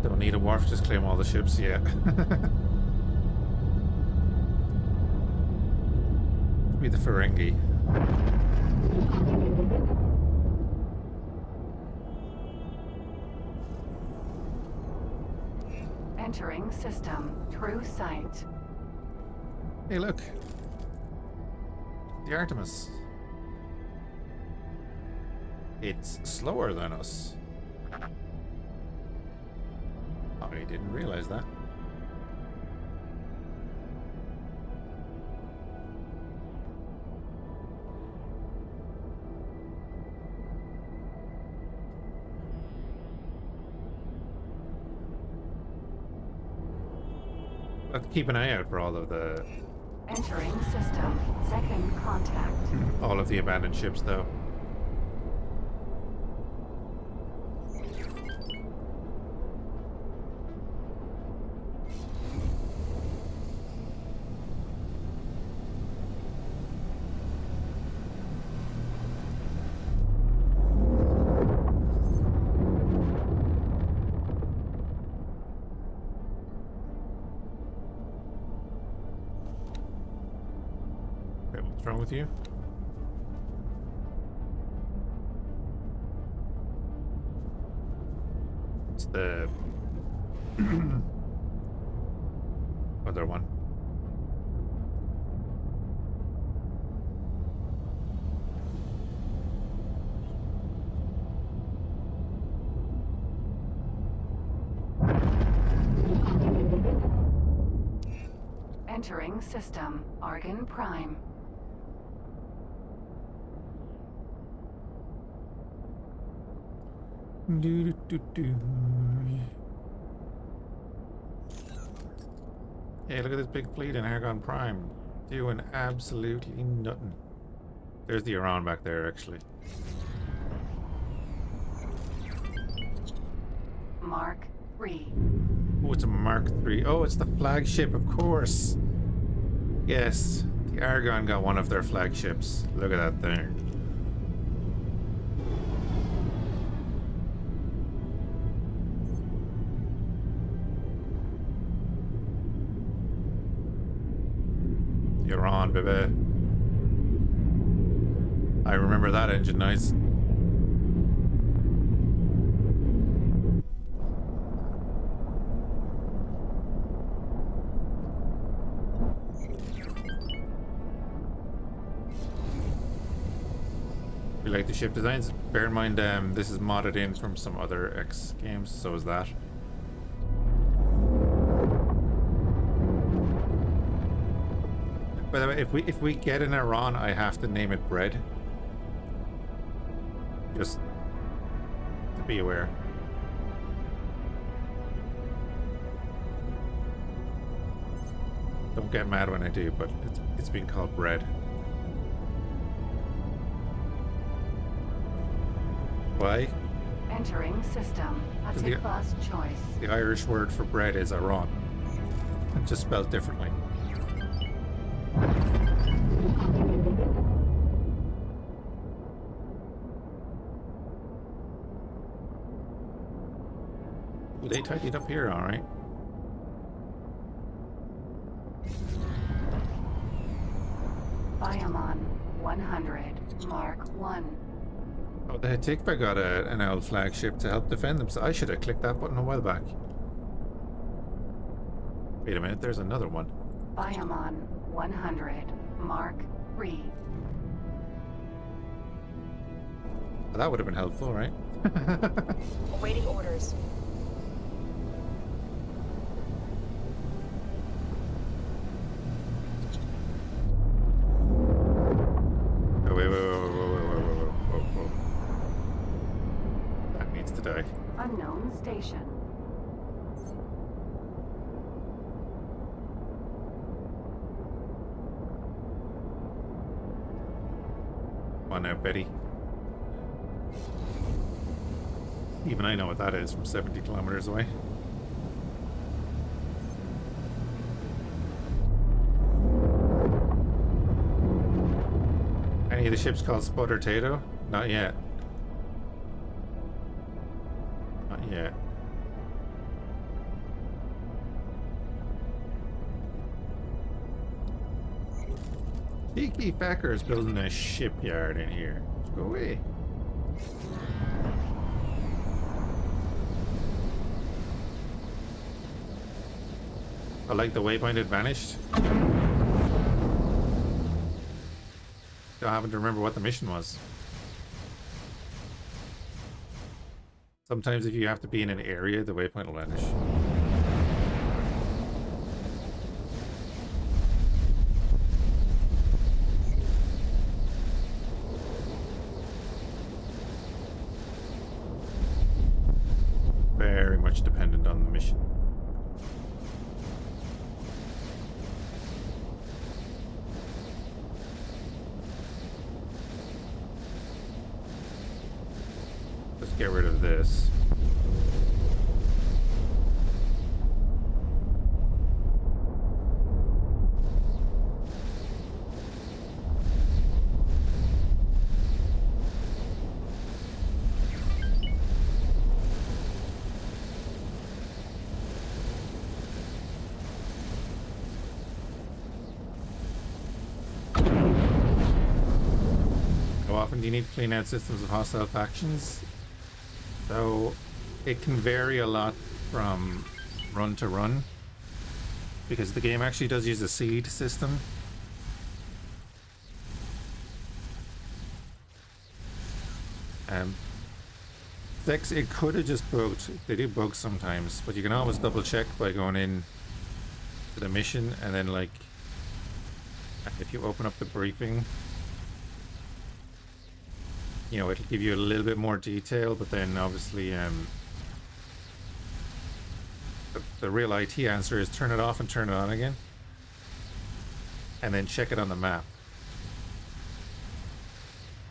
Don't need a wharf, just claim all the ships yet. Be the Ferengi. Entering system. True sight. Hey, look. The Artemis. It's slower than us. I didn't realize that. I'll have to keep an eye out for all of the Entering system. Second contact. all of the abandoned ships, though. What's wrong with you? It's the other one. Entering system. Argon Prime. Hey, look at this big fleet in Argon Prime. Doing absolutely nothing. There's the Iran back there, actually. Mark 3. Oh, it's a Mark III. Oh, it's the flagship, of course. Yes, the Argon got one of their flagships. Look at that thing. You're on, baby. I remember that engine nice. You like the ship designs? Bear in mind, this is modded in from some other X games, so is that. By the way, if we get an Iran, I have to name it Bread. Just to be aware. Don't get mad when I do, but it's being called Bread. Why? Entering system. Is the- Attic choice. The Irish word for bread is Iran. Just spelled differently. Well, they tidied up here, alright. Biomon 100. Mark 1. Oh, the Hatikva got an old flagship to help defend them, so I should have clicked that button a while back. Wait a minute, there's another one. Biomon 100. Mark 3. Well, that would have been helpful, right? Awaiting orders. Oh, wait, whoa. That needs to die. Unknown station. Come on now, Betty. Even I know what that is from 70 kilometers away. Any of the ships called Spud or Tato? Not yet. Not yet. Cheeky Facker's building a shipyard in here. Go away. I like the waypoint had vanished. Still having to remember what the mission was. Sometimes if you have to be in an area, the waypoint will vanish. Very much dependent on the mission. Let's get rid of this. How often do you need to clean out systems of hostile factions? So it can vary a lot from run to run, because the game actually does use a seed system. It could have just bugged. They do bug sometimes, but you can always double check by going in to the mission, and then like if you open up the briefing, you know, it'll give you a little bit more detail, but then obviously the real IT answer is turn it off and turn it on again, and then check it on the map.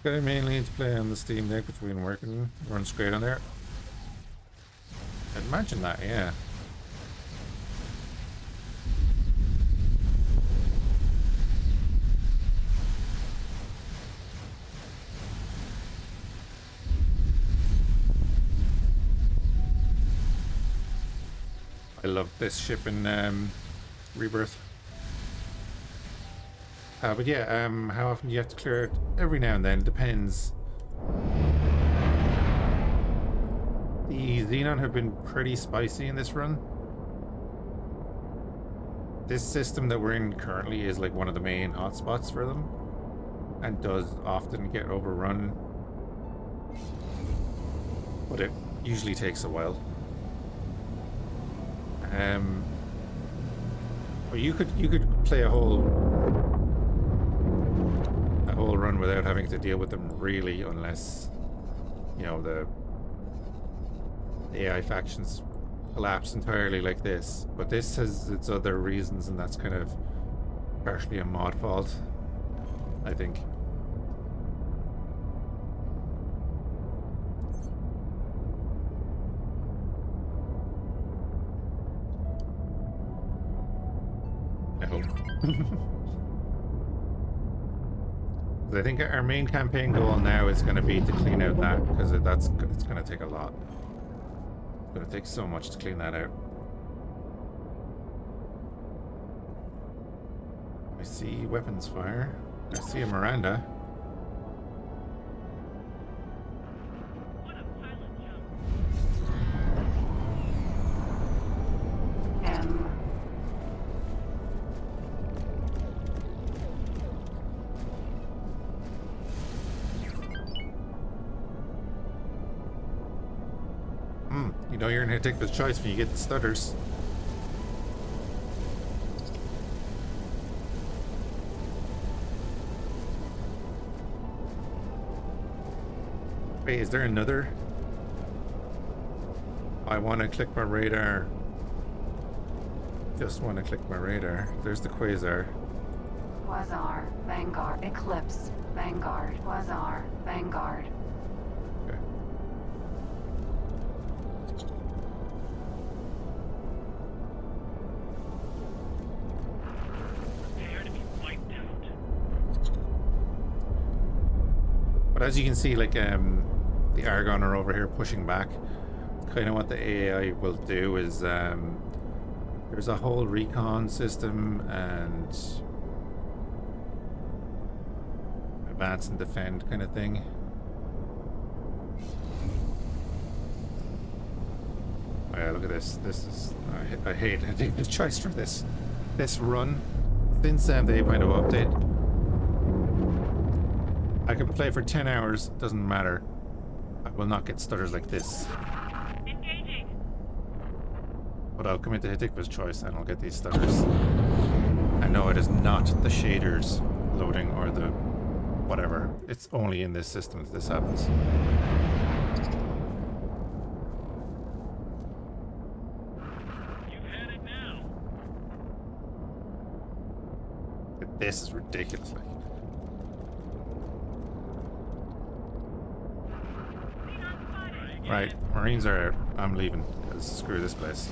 I mainly need to play on the Steam Deck between working. Runs great on there. I'd imagine that, yeah. I love this ship in Rebirth. But yeah, how often do you have to clear it? Every now and then, depends. The Xenon have been pretty spicy in this run. This system that we're in currently is like one of the main hotspots for them, and does often get overrun. But it usually takes a while. But you could play a whole run without having to deal with them really, unless you know the AI factions collapse entirely like this. But this has its other reasons, and that's kind of partially a mod fault, I think. I hope. I think our main campaign goal now is going to be to clean out that, because it's going to take a lot. It's going to take so much to clean that out. I see weapons fire. I see a Miranda. You know you're in Hectic's choice when you get the stutters. Wait, is there another? I want to click my radar. Just want to click my radar. There's the quasar. Quasar, Vanguard, Eclipse, Vanguard, Quasar, Vanguard. Okay. Prepare to be wiped out. But as you can see, like the Argon are over here pushing back. Kind of what the AI will do is there's a whole recon system and advance and defend kind of thing. Oh yeah, look at this. This is I hate the choice for this run. Since the 8.0 update, I can play for 10 hours. Doesn't matter. I will not get stutters like this. Engaging. But I'll commit to Hectic's choice and I'll get these stutters. I know it is not the shaders loading or the whatever. It's only in this system that this happens. You've had it now. This is ridiculous. Like. Right, Marines are out. I'm leaving. 'Cause screw this place.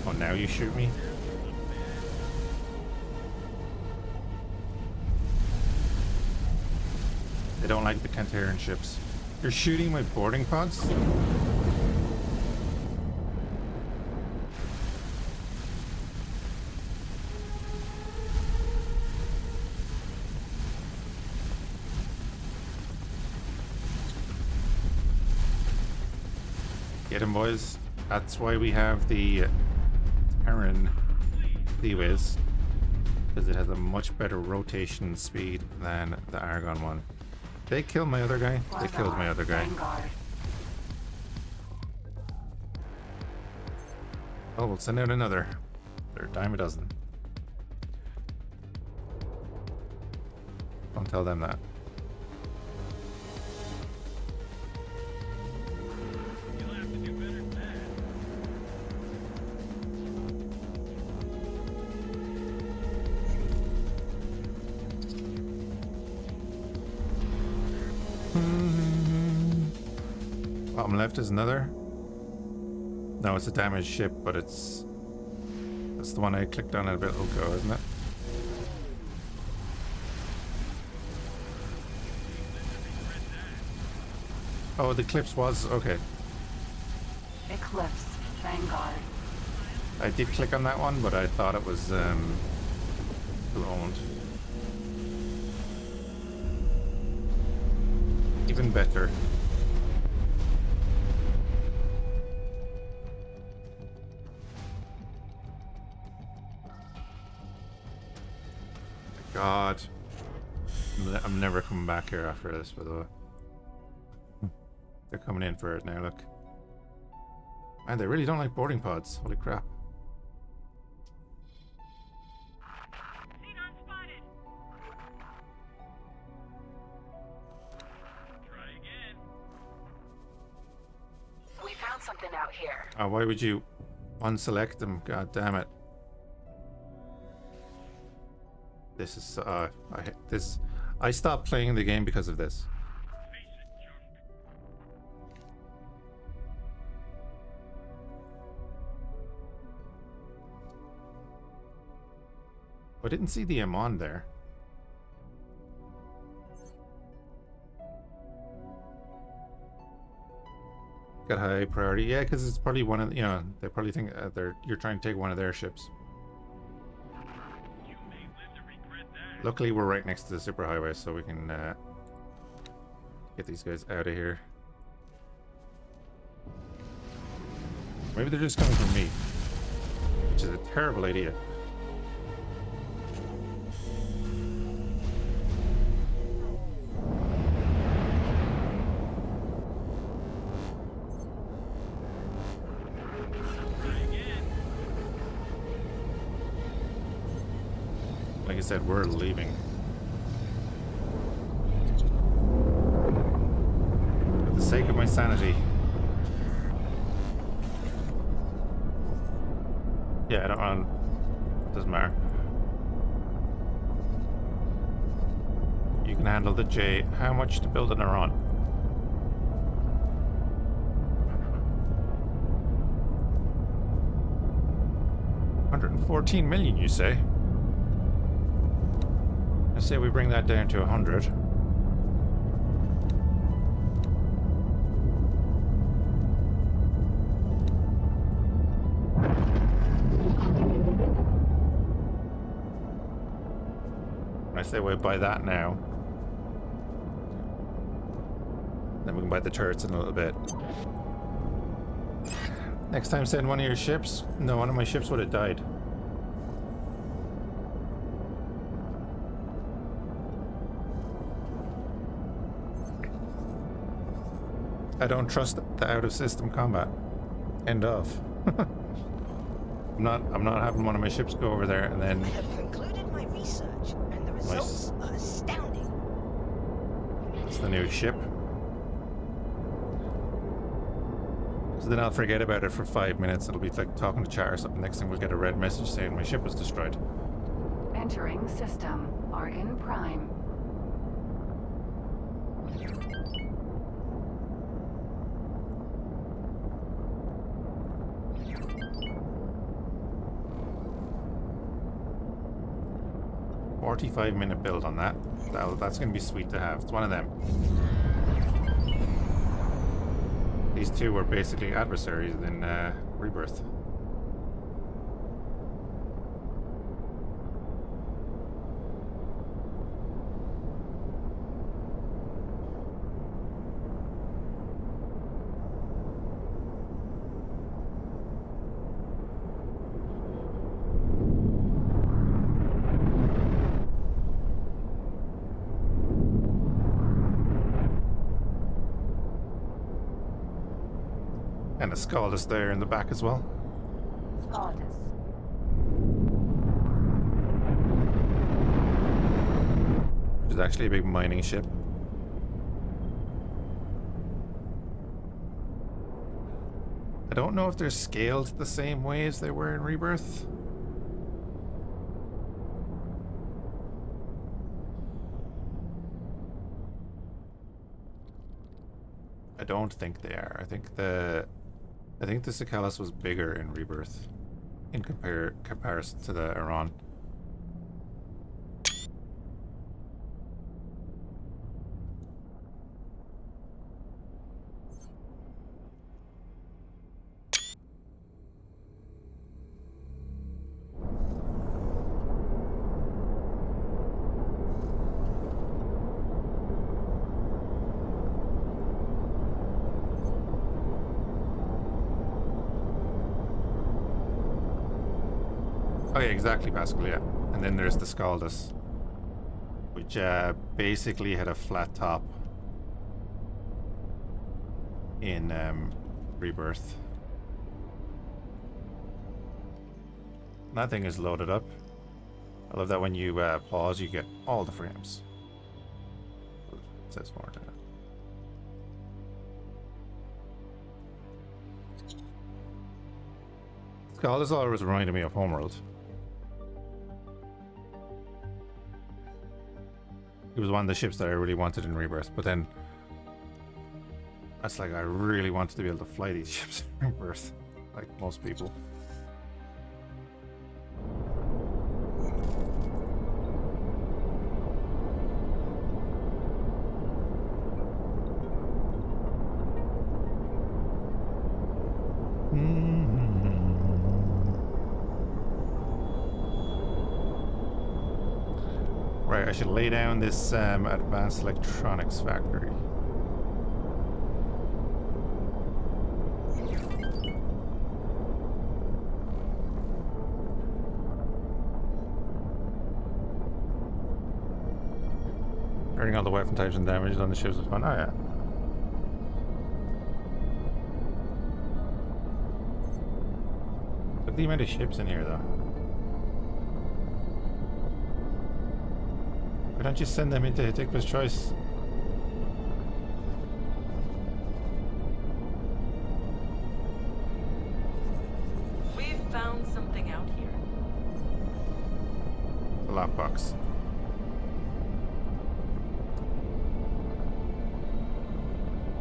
Oh, now you shoot me? They don't like the Cantaran ships. You're shooting my boarding pods? Get him, boys. That's why we have the Terran Seaways, because it has a much better rotation speed than the Argon one. They killed my other guy. They killed my other guy. Vanguard. Oh, we'll send out another. They're a dime a dozen. Don't tell them that. You'll have to do better than that. Bottom left is another. No, it's a damaged ship, but that's the one I clicked on a bit ago, isn't it? Oh, the Eclipse was okay. Eclipse, Vanguard. I did click on that one, but I thought it was still owned. Even better. God. I'm never coming back here after this, by the way. They're coming in for it now, look. Man, they really don't like boarding pods. Holy crap. Xenon spotted. Try again. We found something out here. Oh, why would you unselect them? God damn it. This is, I hate this. I stopped playing the game because of this. Face it, junk. I didn't see the Amon there. Got high priority. Yeah, because it's probably one of, you know, they probably think you're trying to take one of their ships. You may live to regret that. Luckily, we're right next to the superhighway, so we can get these guys out of here. Maybe they're just coming from me, which is a terrible idea. Like I said, we're leaving. For the sake of my sanity. Yeah, I don't want. Doesn't matter. You can handle the J. How much to build an Iran? $114 million, you say? I say we bring that down to 100. I say we buy that now. Then we can buy the turrets in a little bit. Next time send one of your ships. No, one of my ships would have died. I don't trust the out-of-system combat. End of. I'm not having one of my ships go over there and then. I have concluded my research, and the results are astounding. It's the new ship. So then I'll forget about it for 5 minutes. It'll be like talking to chat or something. Next thing we'll get a red message saying my ship was destroyed. Entering system. Argon Prime. "45-minute build on that. That's going to be sweet to have. It's one of them. These two were basically adversaries in Rebirth. And a Scaldus there in the back as well. Scaldus. Which is actually a big mining ship. I don't know if they're scaled the same way as they were in Rebirth. I don't think they are. I think the Cicalis was bigger in Rebirth in comparison to the Iran. Oh yeah, exactly, Pascal, yeah. And then there's the Scaldus, which basically had a flat top in Rebirth. That thing is loaded up. I love that when you pause, you get all the frames. It says more to it. Scaldus always reminded me of Homeworld. It was one of the ships that I really wanted in Rebirth, but then that's like I really wanted to be able to fly these ships in Rebirth, like most people. Right, I should lay down this advanced electronics factory. Earning all the weapon types and damage on the ships is fun. Oh yeah. Look at the amount of ships in here though. don't you send them into Hitikla's choice? We've found something out here. The lockbox.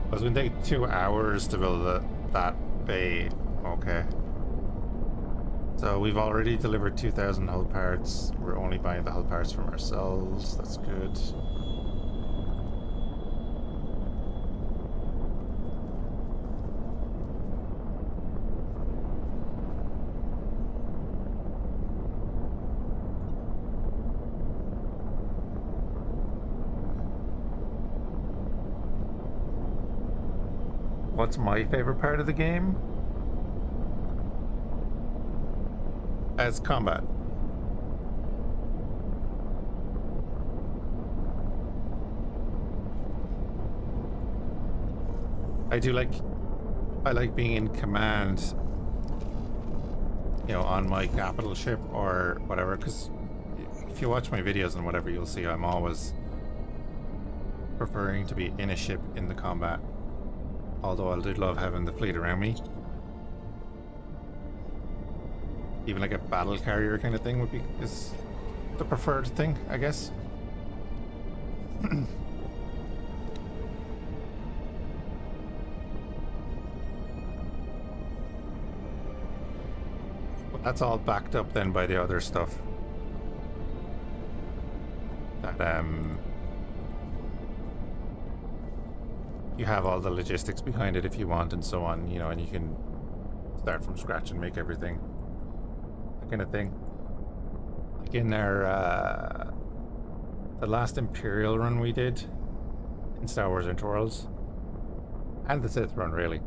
It was going to take 2 hours to build that bay. Okay. So we've already delivered 2,000 hull parts. We're only buying the hull parts from ourselves. That's good. What's my favorite part of the game? As combat. I like being in command, you know, on my capital ship or whatever, because if you watch my videos and whatever, you'll see I'm always preferring to be in a ship in the combat. Although I do love having the fleet around me. Even like a battle carrier kind of thing is the preferred thing, I guess. But that's all backed up then by the other stuff. That you have all the logistics behind it if you want and so on, you know, and you can start from scratch and make everything. That kind of thing. Like in our the last Imperial run we did in Star Wars Interworlds, and the Sith run really.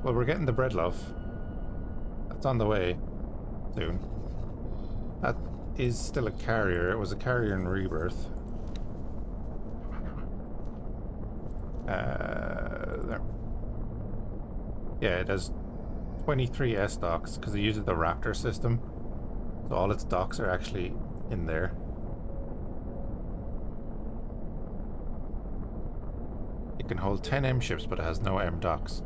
Well, we're getting the bread loaf. That's on the way soon. That is still a carrier. It was a carrier in Rebirth. There. Yeah, it has 23 S docks because it uses the Raptor system. So all its docks are actually in there. It can hold 10 M ships, but it has no M docks.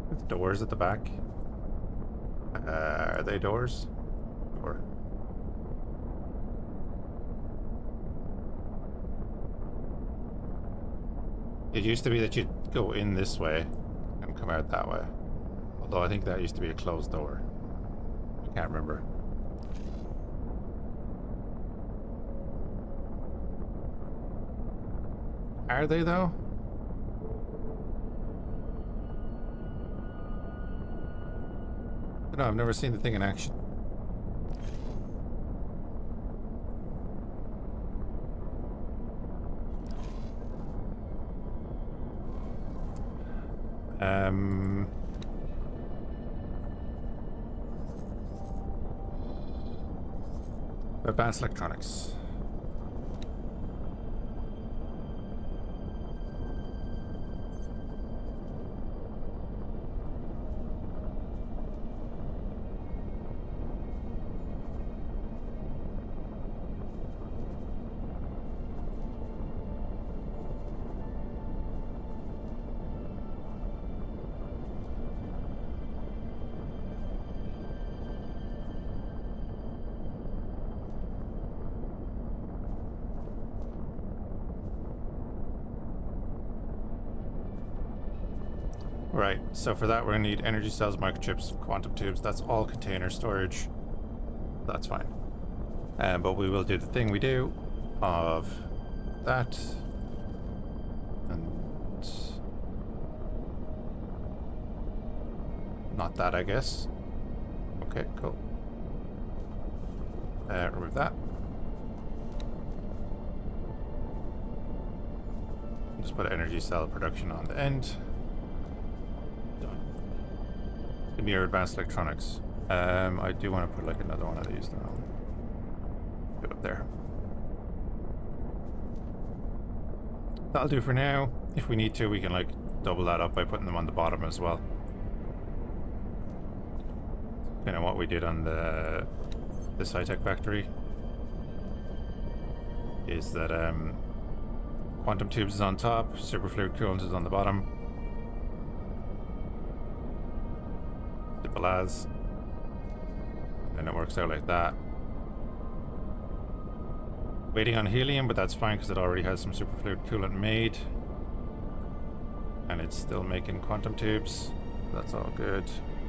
With doors at the back. Are they doors? Or it used to be that you'd go in this way and come out that way. Although I think that used to be a closed door. I can't remember. Are they though? No, I've never seen the thing in action. Advanced electronics. Right, so for that we're going to need energy cells, microchips, quantum tubes. That's all container storage. That's fine. But we will do the thing we do of that. And not that, I guess. Okay, cool. Remove that. Just put energy cell production on the end. Give me your advanced electronics. I do want to put like another one of these now. Put it up there. That'll do for now. If we need to, we can like double that up by putting them on the bottom as well. Kind of what we did on the high-tech factory. Is that quantum tubes is on top, superfluid coolant is on the bottom. Simple as. And it works out like that. Waiting on helium, but that's fine because it already has some superfluid coolant made. And it's still making quantum tubes. That's all good.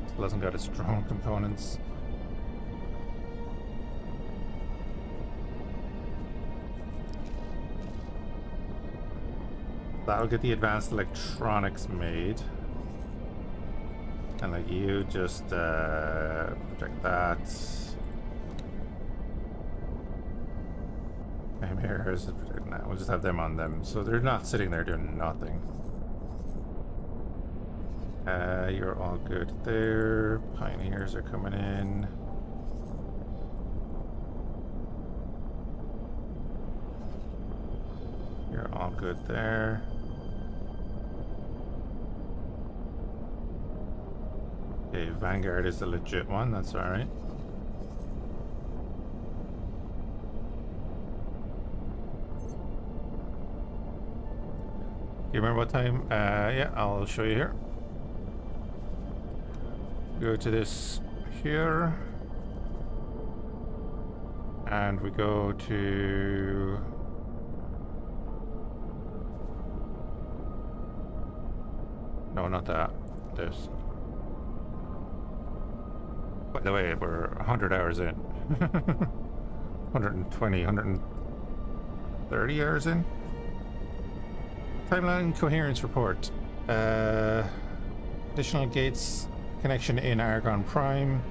Still hasn't got its drone components. That'll get the advanced electronics made. And like you just project that. Mirrors, nah, we'll just have them on them. So they're not sitting there doing nothing. You're all good there. Pioneers are coming in. You're all good there. Okay, Vanguard is the legit one, that's alright. You remember what time? Yeah, I'll show you here. Go to this here. And we go to... No, not that. This. By the way, we're 100 hours in. 120, 130 hours in. Timeline coherence report. Additional gates connection in Argon Prime.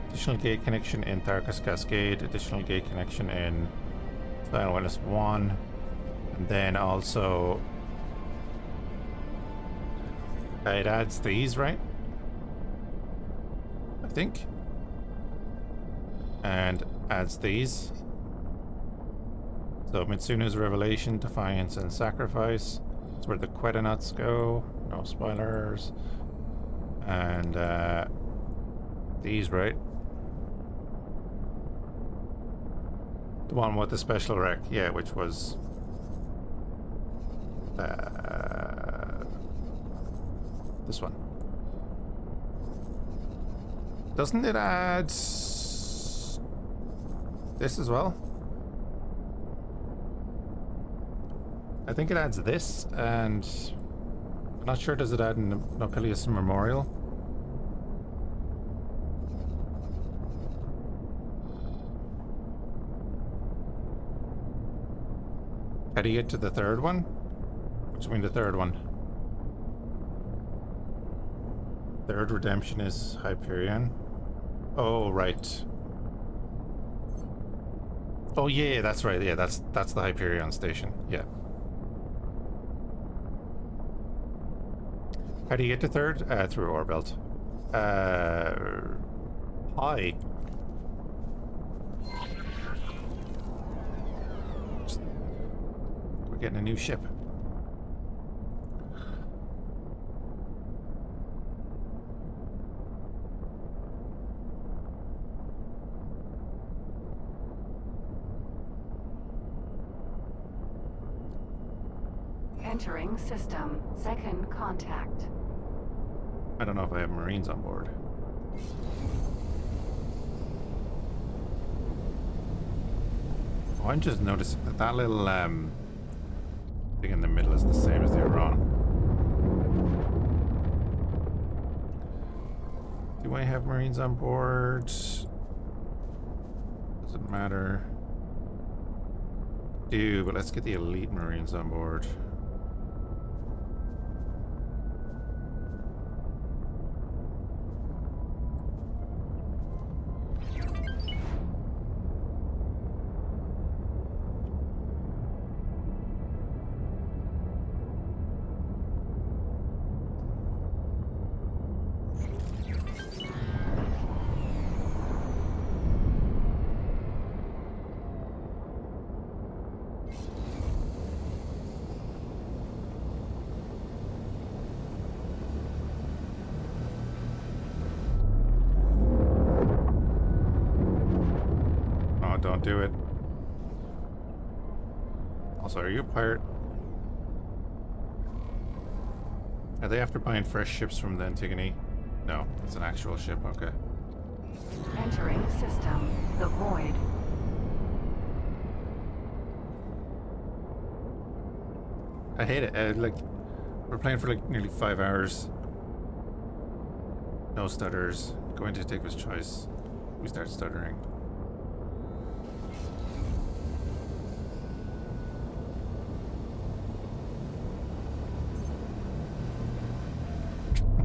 Additional gate connection in Tharkas Cascade. Additional gate connection in Final Witness 1. And then also... it adds these, right? I think. And adds these. So Mitsuna's Revelation, Defiance, and Sacrifice. That's where the Quedanauts go. No spoilers. And these, right? The one with the special wreck, yeah, which was this one. Doesn't it add this as well? I think it adds this, and I'm not sure does it add an Nopilius Memorial? How do you get to the third one? Which means the third one? Third redemption is Hyperion. Oh, right. Oh yeah, that's right. Yeah, that's the Hyperion station. Yeah. How do you get to third? Through Orbelt. Hi. We're getting a new ship. Entering system. Second contact. I don't know if I have Marines on board. Oh, I'm just noticing that that little thing in the middle is the same as the Iran. Do I have Marines on board? Doesn't matter. Do, but let's get the elite Marines on board. don't do it. Also, are you a pirate? Are they after buying fresh ships from the Antigone? No, it's an actual ship, okay. Entering system. The Void. I hate it. Like, we're playing for like nearly 5 hours. No stutters. Going to take his choice. We start stuttering.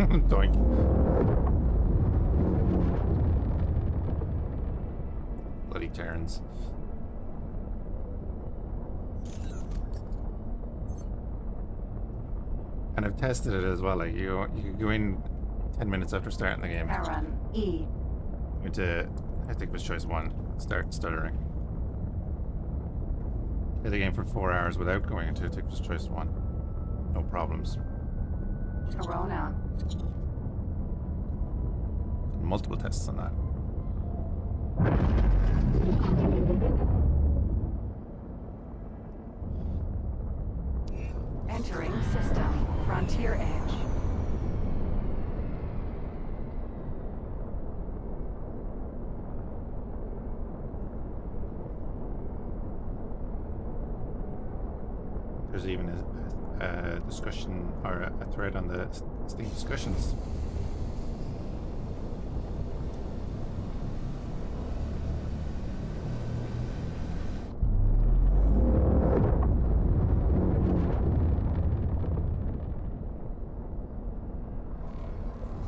Doink. Bloody Terrans. And I've tested it as well. Like you go in 10 minutes after starting the game. Aaron. E. Into, I think it was choice 1. Start stuttering. Play the game for 4 hours without going into it. It was choice 1. No problems. Corona. Multiple tests on that. Entering system. Frontier Edge. There's even a discussion or a thread on the Steam discussions.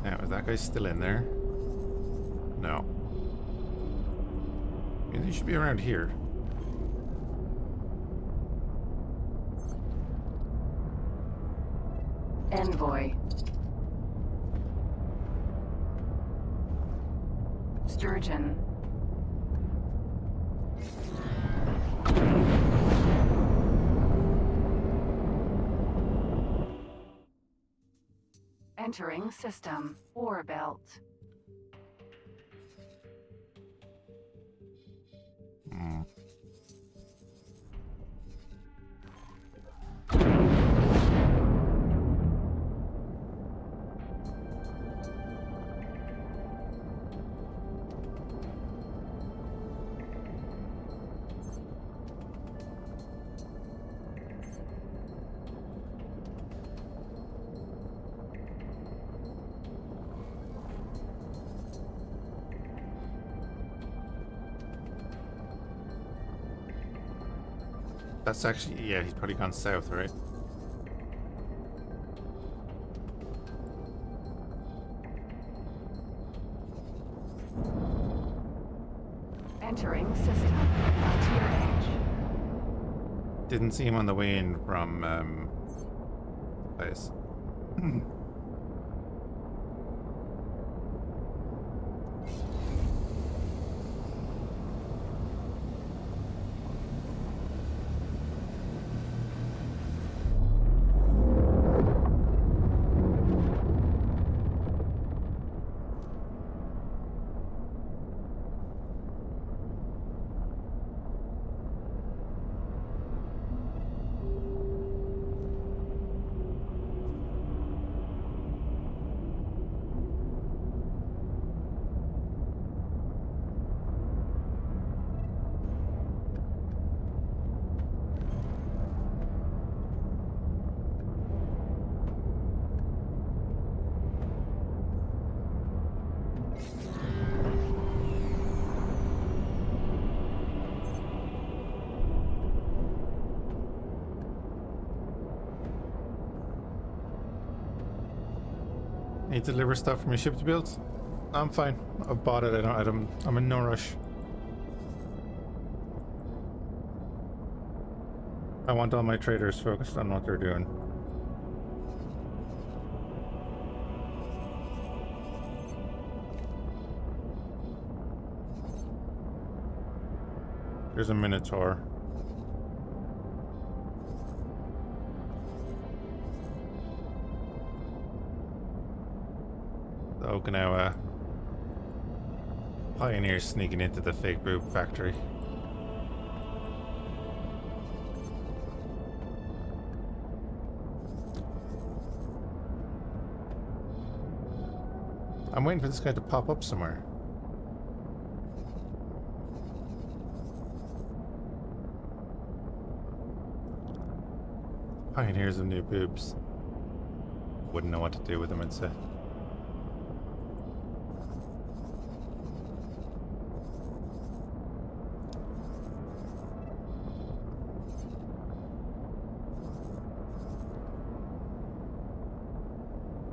Now, is that guy still in there? No. I mean, he should be around here. Envoy. Sturgeon. Entering system. Ore belt. That's actually, yeah, he's probably gone south, right? Entering system. Frontier Edge. Didn't see him on the way in from place. Need to deliver stuff from your ship to build? I'm fine. I've bought it. I'm in no rush. I want all my traders focused on what they're doing. There's a Minotaur. The Okinawa pioneers sneaking into the fake boob factory. I'm waiting for this guy to pop up somewhere. Pioneers of new boobs. Wouldn't know what to do with them, I'd say.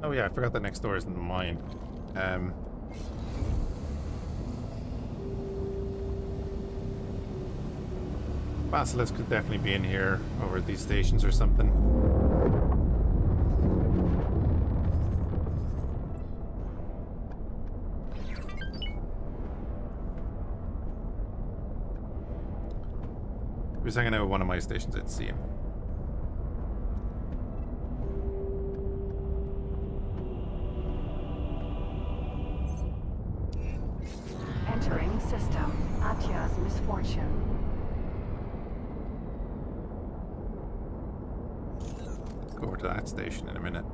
Oh yeah, I forgot that next door isn't mine. Basilisks could definitely be in here over at these stations or something. If he was hanging out at one of my stations, I'd see him. Entering system. Atya's misfortune. Go over to that station in a minute.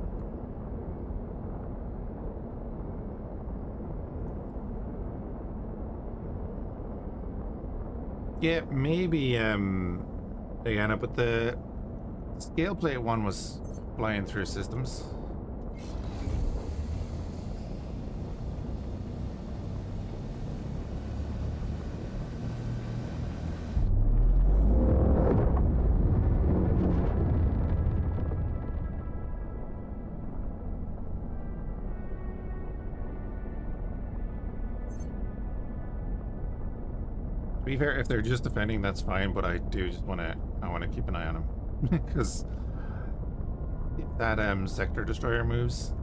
Yeah, maybe Diana, but the scale plate one was flying through systems. To be fair, if they're just defending, that's fine, but I do just want to keep an eye on them. Because if that sector destroyer moves,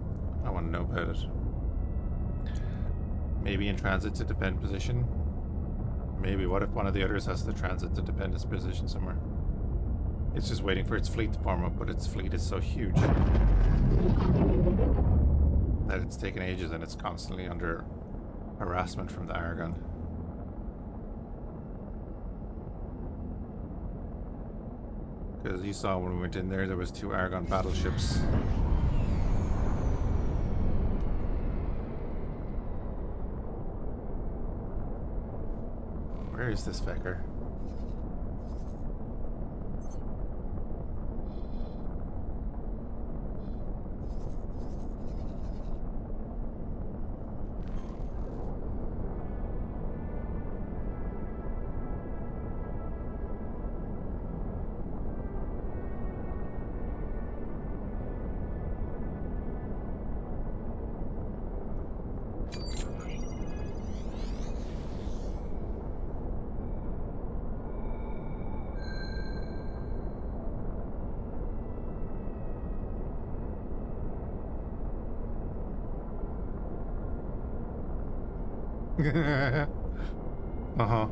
I want to know about it. Maybe in transit to defend position. Maybe what if one of the others has to transit to defend its position somewhere? It's just waiting for its fleet to form up, but its fleet is so huge that it's taken ages and it's constantly under harassment from the Aragon. Because you saw when we went in there was 2 Aragon battleships. Where is this fecker? Uh-huh.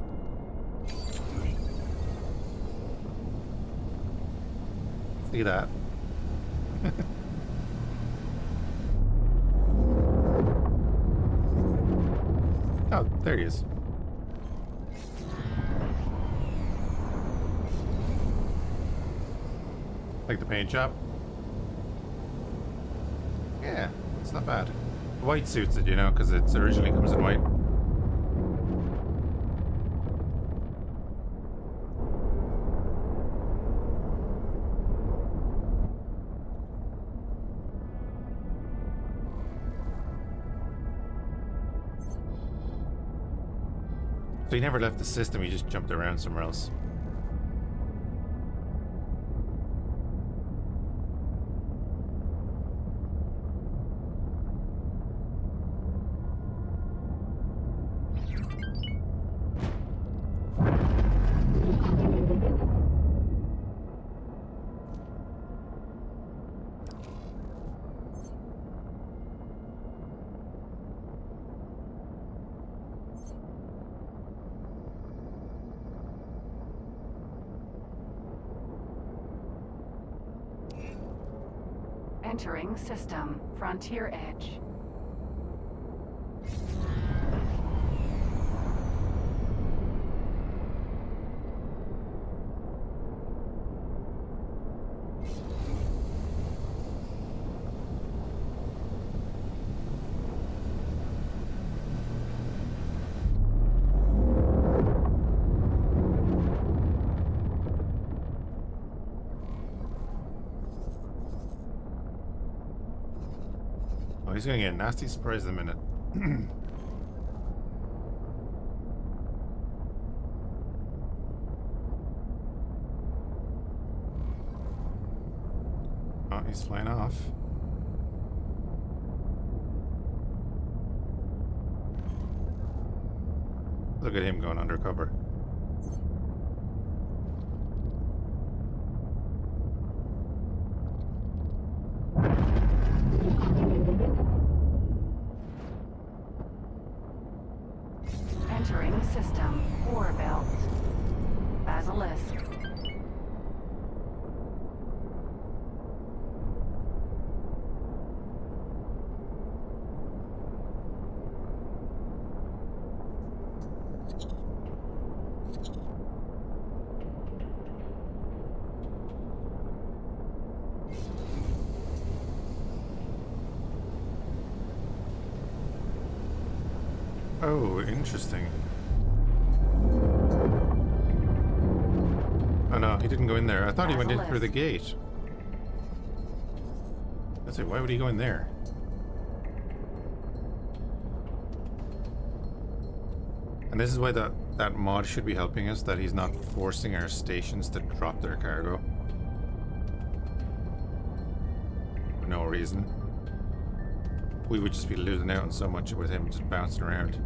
See that? Oh, there he is. Like the paint job? Yeah, it's not bad. White suits it, you know, because it originally comes in white. So he never left the system, he just jumped around somewhere else. Entering system. Frontier Edge. Oh, he's gonna get a nasty surprise in a minute. Oh, he's flying off. Look at him going undercover. Entering system. Ore belt. Basilisk. Oh, interesting. Oh no, he didn't go in there. I thought he went in through the gate. Let's say, why would he go in there? And this is why that mod should be helping us, that he's not forcing our stations to drop their cargo. For no reason. We would just be losing out on so much with him just bouncing around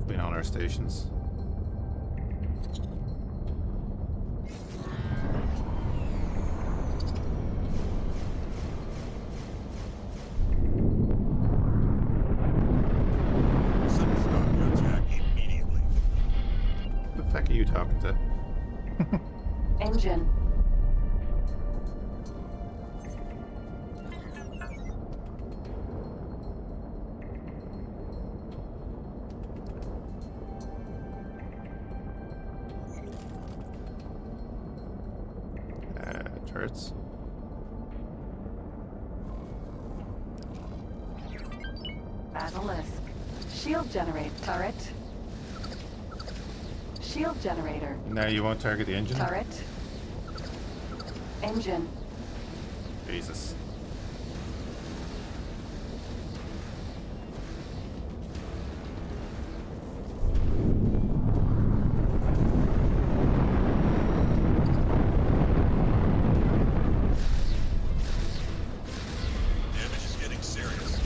between all our stations. Stop your attack immediately. Who the fuck are you talking to? Engine. Turrets. Basilisk. Shield generator. Turret. Shield generator. Now you won't target the engine? Turret. Engine. Jesus. Damage is getting serious.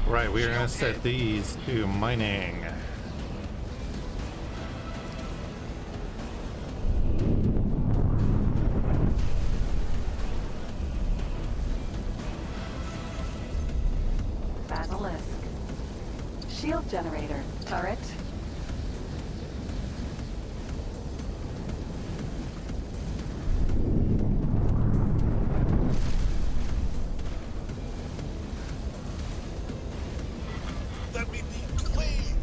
Right, we're gonna set these to mining. Basilisk. Shield generator. Turret. Let me be, please.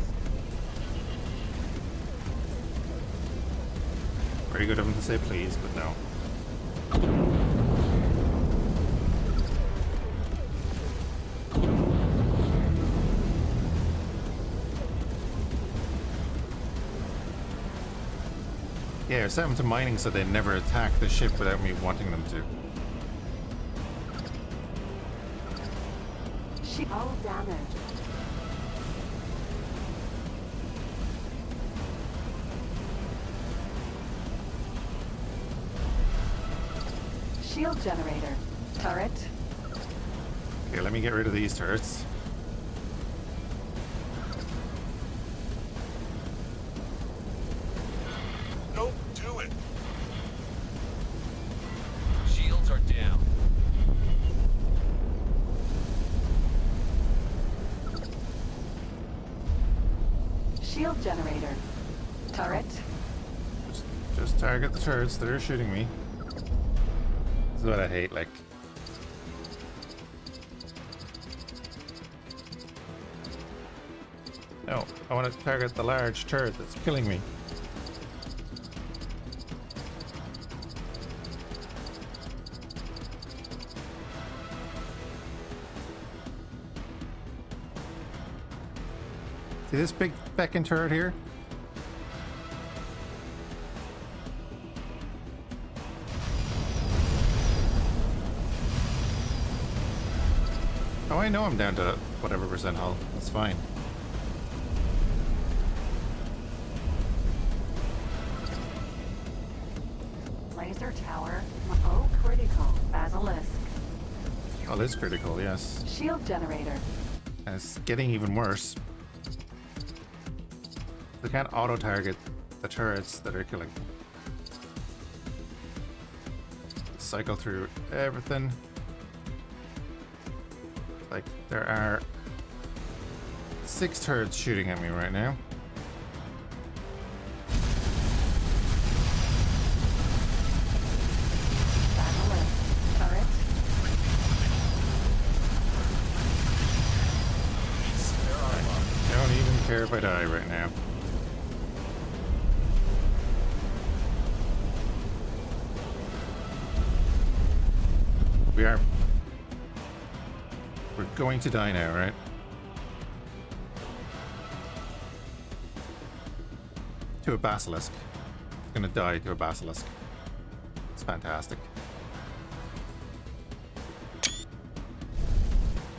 Very good of him to say please, but no. Yeah, set them to mining so they never attack the ship without me wanting them to. Hull damage. Shield generator. Turret. Okay, let me get rid of these turrets. Don't do it. Shields are down. Shield generator. Turret. Just target the turrets that are shooting me. This is what I hate, like. No, I want to target the large turret that's killing me. See this big feckin' turret here? Oh, I know I'm down to whatever percent hull. That's fine. Laser tower. Oh, critical. Basilisk. Oh, it is critical, yes. Shield generator. And it's getting even worse. They can't auto-target the turrets that are killing. Cycle through everything. Like, there are 6 turrets shooting at me right now. Basilisk. Turret. I don't even care if I die right now. We're going to die now, right? To a basilisk. We're gonna die to a basilisk. It's fantastic.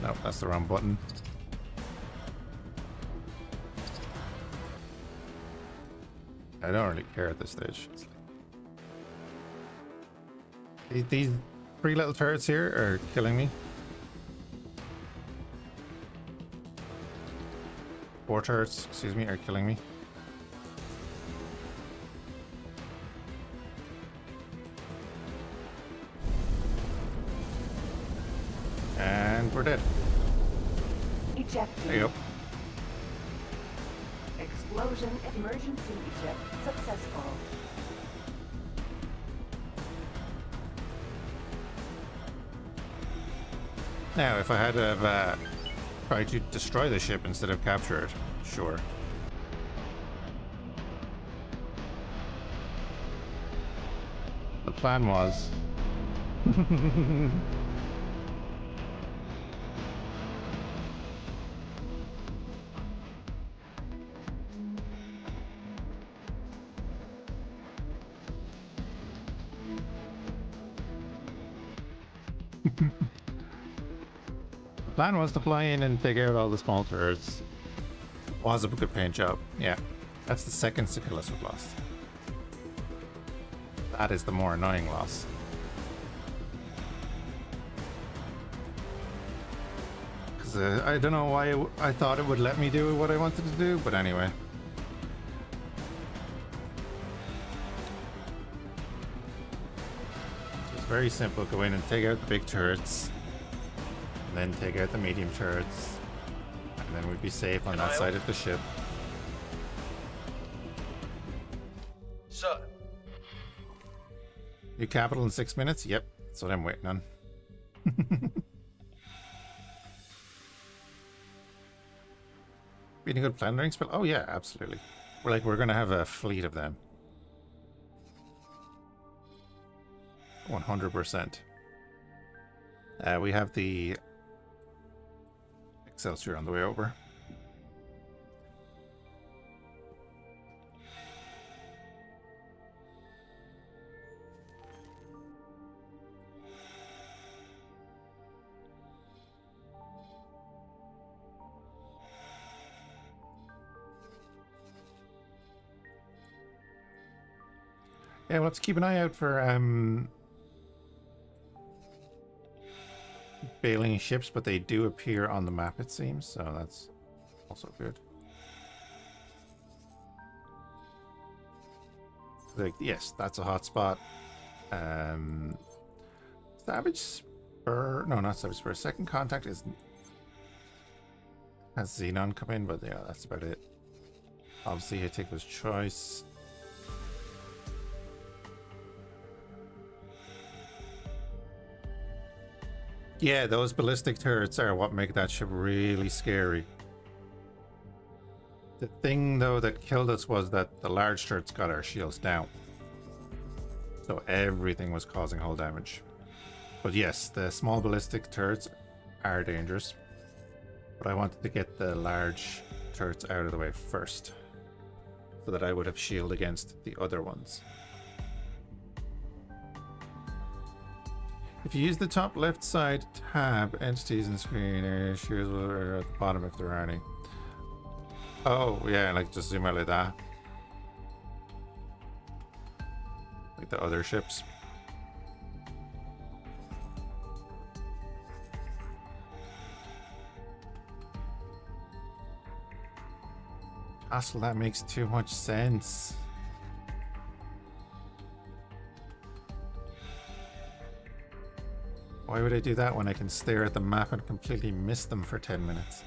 Nope, that's the wrong button. I don't really care at this stage. These 3 little turrets here are killing me. 4 turrets, excuse me, are killing me. And we're dead. Ejecting. There you go. Explosion emergency eject successful. Now, if I had to have tried to destroy the ship instead of capture it, sure. The plan was... The plan was to fly in and take out all the small turrets. Was a good paint job. Yeah, that's the second Seculus we've lost. That is the more annoying loss. Because I don't know why I thought it would let me do what I wanted to do, but anyway. It's very simple. Go in and take out the big turrets. And then take out the medium turrets. And then we'd be safe on that side of the ship. Sir, New capital in 6 minutes? Yep, that's what I'm waiting on. Being a good plundering spell? Oh yeah, absolutely. We're gonna have a fleet of them. 100%. We have the Excelsior on the way over. Yeah, we'll have to keep an eye out for bailing ships, but they do appear on the map, it seems, so that's also good. Like, yes, that's a hot spot. Savage Spur, no, not Savage Spur. Second Contact has Xenon come in, but yeah, that's about it. Obviously, Hitika's choice. Yeah, those ballistic turrets are what make that ship really scary. The thing, though, that killed us was that the large turrets got our shields down. So everything was causing hull damage. But yes, the small ballistic turrets are dangerous. But I wanted to get the large turrets out of the way first, so that I would have shield against the other ones. If you use the top left side tab, entities and screen issues are at the bottom if there are any. Oh, yeah, like just zoom out like that. Like the other ships. Castle, that makes too much sense. Why would I do that when I can stare at the map and completely miss them for 10 minutes?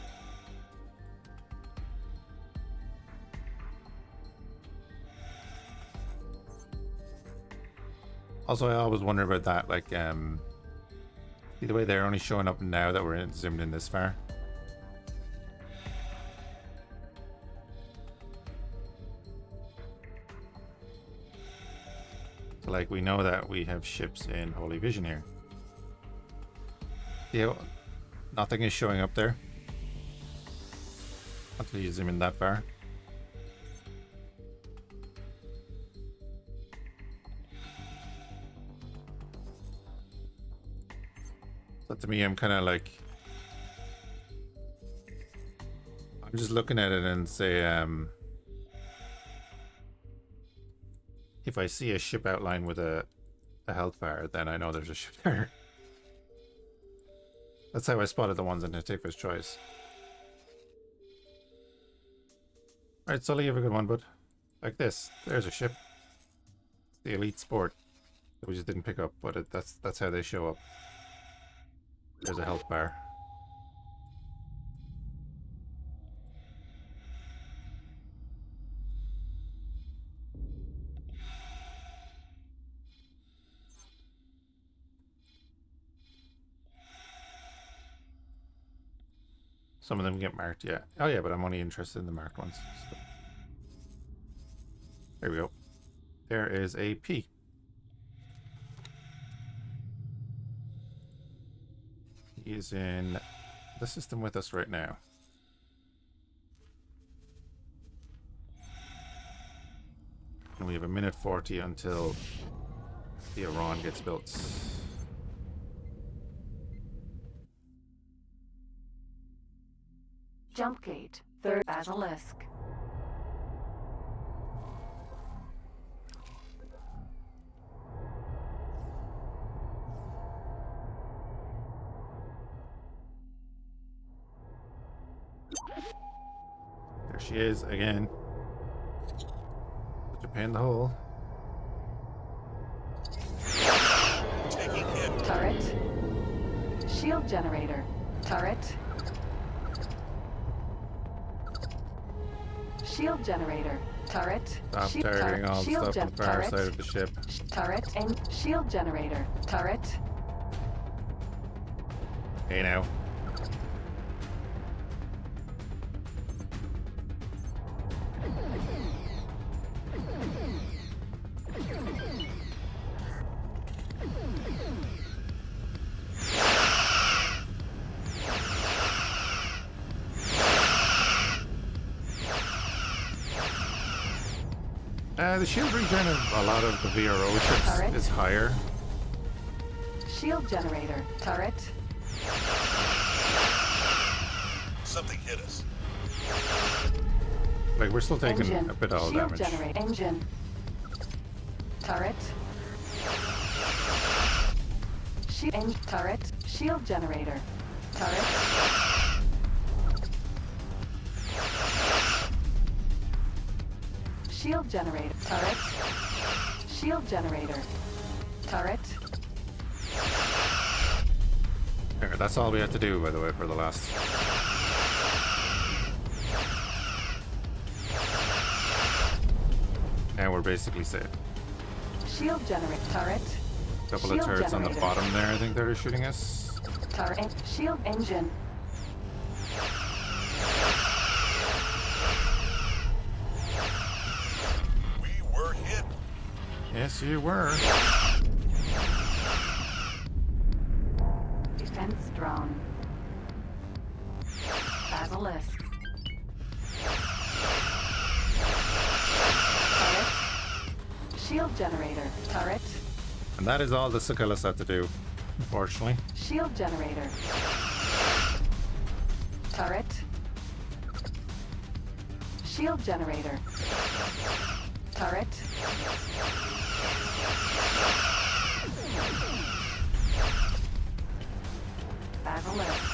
Also, I always wonder about that, like, see the way they're only showing up now that we're zoomed in this far? So, like, we know that we have ships in Holy Vision here. Yeah, nothing is showing up there until you zoom in that far. So to me, I'm kind of like, I'm just looking at it and say, if I see a ship outline with a health bar, then I know there's a ship there. That's how I spotted the ones in Natifa's choice. Alright, Sully, you have a good one, bud. Like this. There's a ship. The Elite Sport. That we just didn't pick up, but that's how they show up. There's a health bar. Some of them get marked, yeah. Oh yeah, but I'm only interested in the marked ones. So. There we go. There is a P. He is in the system with us right now. And we have 1:40 until the Iran gets built. Jump gate, 3rd Basilisk. There she is again. Put your pin in the hole. Taking hit. Turret. Shield generator. Turret. Shield generator. Turret. Stop targeting all the stuff on the far side of the ship. Turret and shield generator. Turret. Hey now. The shield regen of a lot of the VRO ships Turret. is higher. Shield generator. Turret. Something hit us. Like, we're still taking Engine. a bit of Shield damage. generator. Engine. Turret. Turret. Shield generator. Turret. Shield generator. Turret. Shield generator. Turret. There, that's all we have to do, by the way, for the last. And we're basically safe. Shield generator. Turret. Couple Shield of turrets on generator. the bottom there, I think that are shooting us. Turret. Shield engine. We were hit. Yes, you were. Defense drone. Basilisk. Shield generator. Turret. And that is all the Sakillis had to do, unfortunately. Shield generator. Turret. Shield generator. Turret. Basilisk.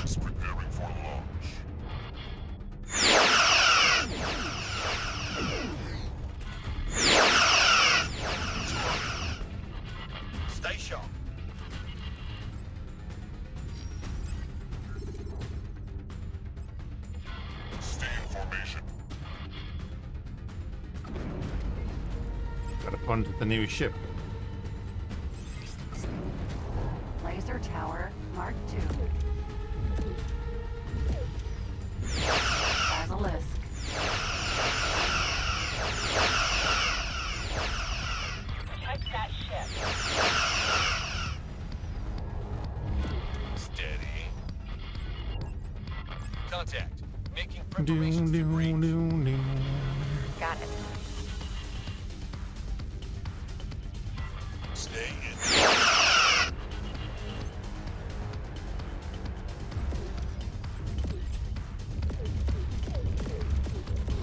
It's preparing for launch. Stay sharp. Stay in formation. Gotta fund the new ship. Laser tower. Mark II. Basilisk. Check that ship. Steady. Contact. Making Do, preparations to do, breach. do. Got it. Stay in.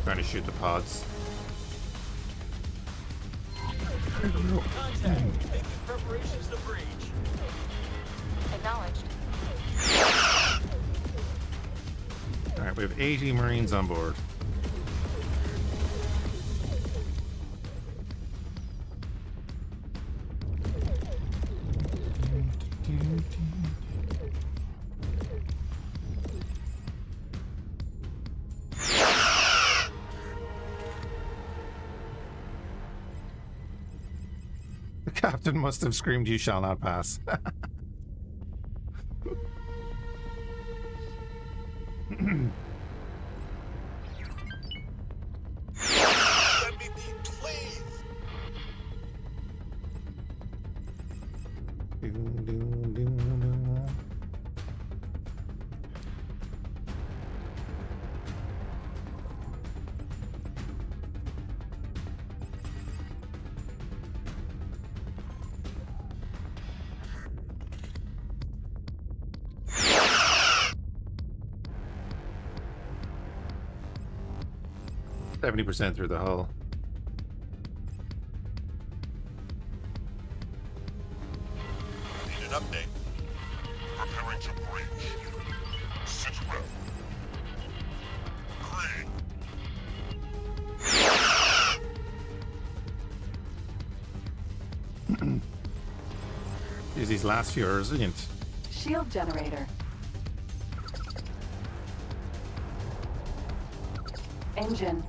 Trying to shoot the pods. Contact. Making preparations to breach. Acknowledged. Alright, we have 80 Marines on board. The captain must have screamed, "You shall not pass." Let me be, please. %70 through the hull. Need an update. Preparing to breach. Sit rep. Green. These last few are resilient. Shield generator. Engine.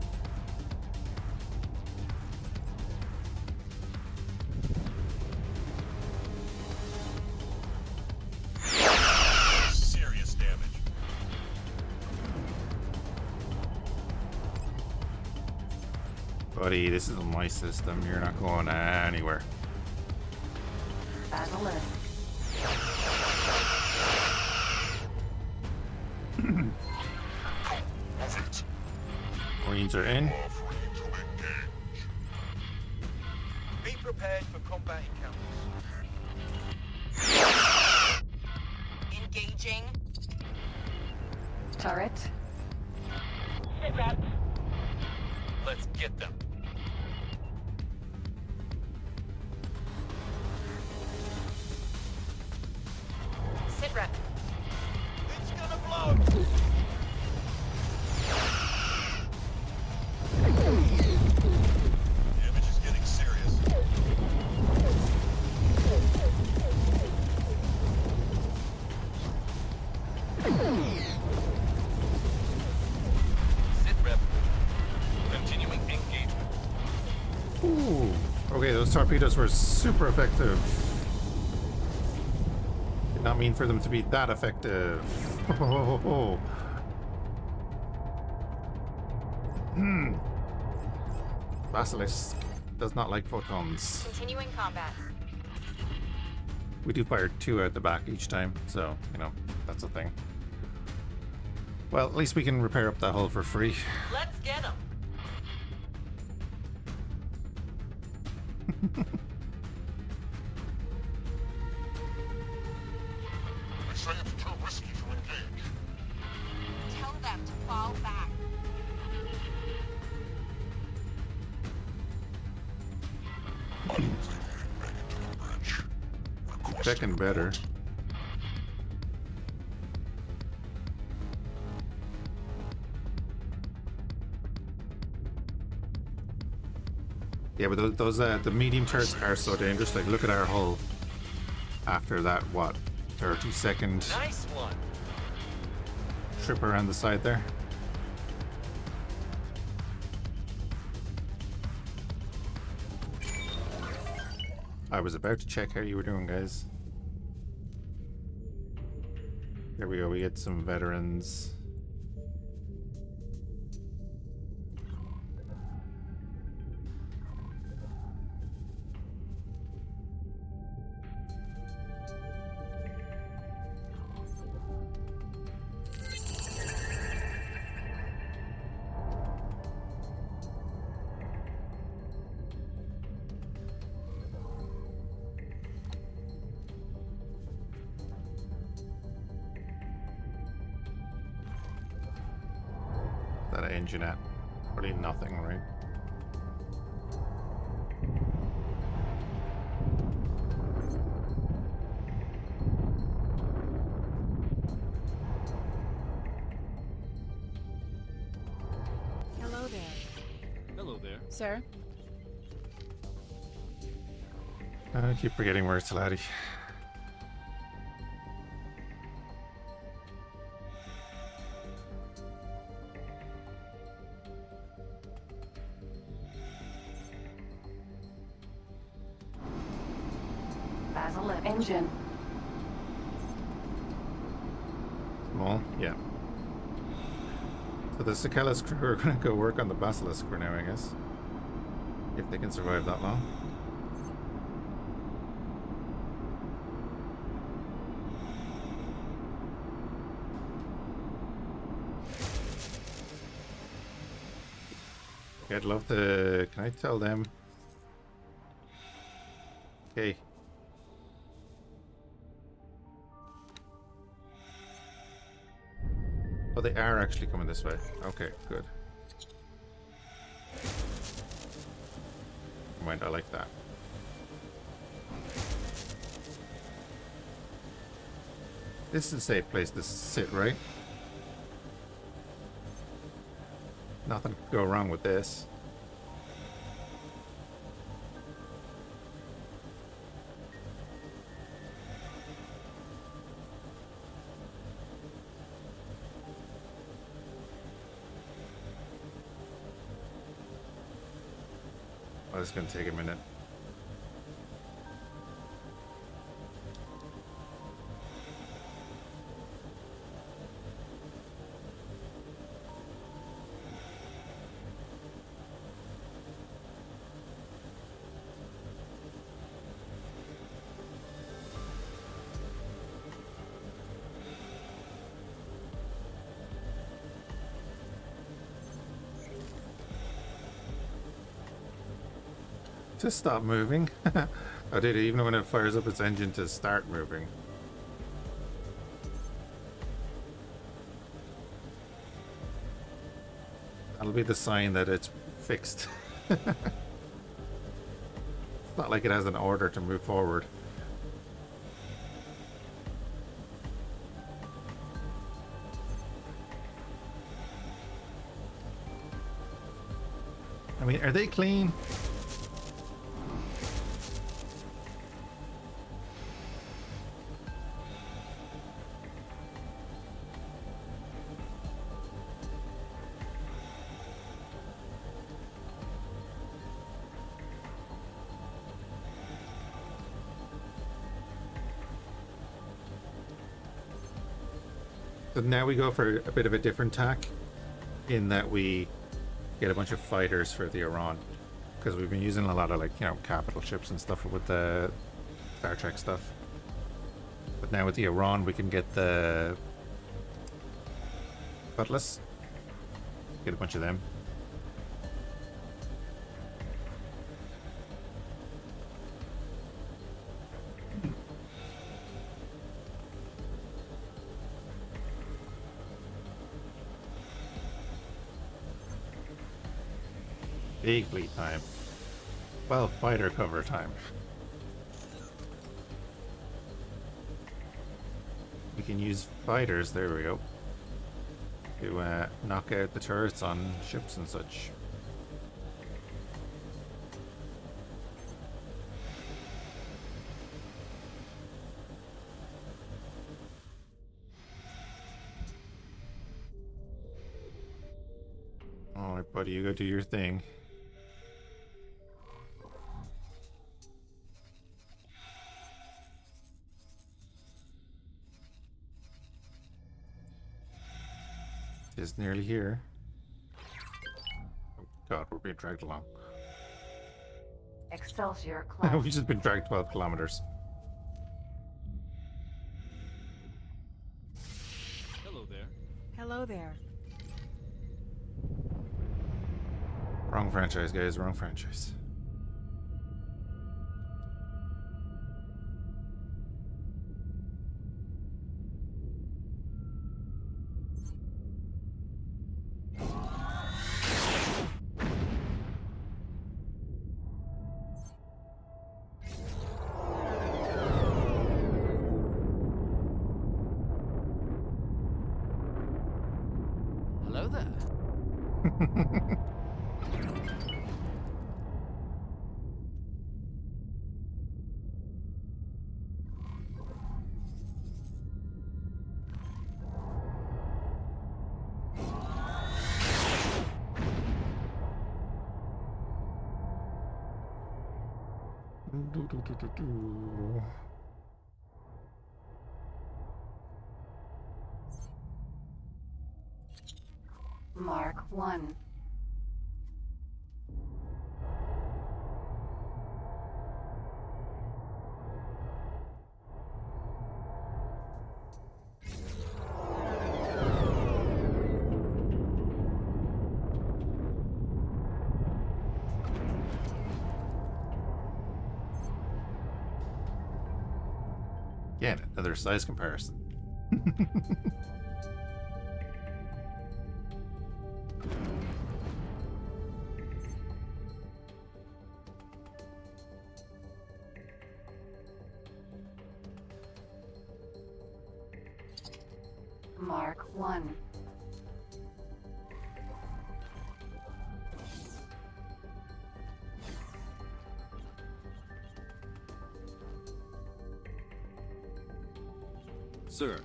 Serious damage. Buddy, this is my system. You're not going anywhere. Basilisk. Move it. Marines are in. Offering to engage. Be prepared for combat encounters. Engaging. Turret. Sit rep. Let's get them. Sit rep. It's gonna blow. Damage is getting serious. Sit rep. Continuing engagement. Ooh. Okay, those torpedoes were super effective. Did not mean for them to be that effective. Basilisk does not like photons. Continuing combat. We do fire 2 out the back each time, so, you know, that's a thing. Well, at least we can repair up that hull for free. Let's get him. They say it's too risky to engage. Tell them to fall back. I don't think they'd make it to the bridge. Requesting Second better. report. Yeah, but those the medium turrets are so dangerous. Like, look at our hull. After that, what, 30-second Nice one. trip around the side there. I was about to check how you were doing, guys. There we go. We get some veterans. That engine at probably nothing, right? Hello there. Hello there. Sir? I keep forgetting where it's laddie. Basilisk. Engine. Small, yeah. So the Sakela's crew are going to go work on the Basilisk for now, I guess. If they can survive that long. Okay, I'd love to... Can I tell them? Okay. Oh, they are actually coming this way. Okay, good. Never mind, I like that. This is a safe place to sit, right? Nothing could go wrong with this. Oh, it's gonna take a minute. Just stop moving. I did it even when it fires up its engine to start moving. That'll be the sign that it's fixed. It's not like it has an order to move forward. I mean, are they clean? So now we go for a bit of a different tack in that we get a bunch of fighters for the Iran. because we've been using a lot of like, you know, capital ships and stuff with the Star Trek stuff. But now with the Iran, we can get the Cutlass. Get a bunch of them. Big fleet time. Well, fighter cover time. We can use fighters, there we go, to knock out the turrets on ships and such. Alright, buddy, you go do your thing. Is nearly here. Oh god, we're being dragged along. Excelsior class. We've just been dragged 12 kilometers. Hello there. Hello there. Wrong franchise, guys, wrong franchise. Hello there. Mark 1. Again, another size comparison. Mark 1. Sir.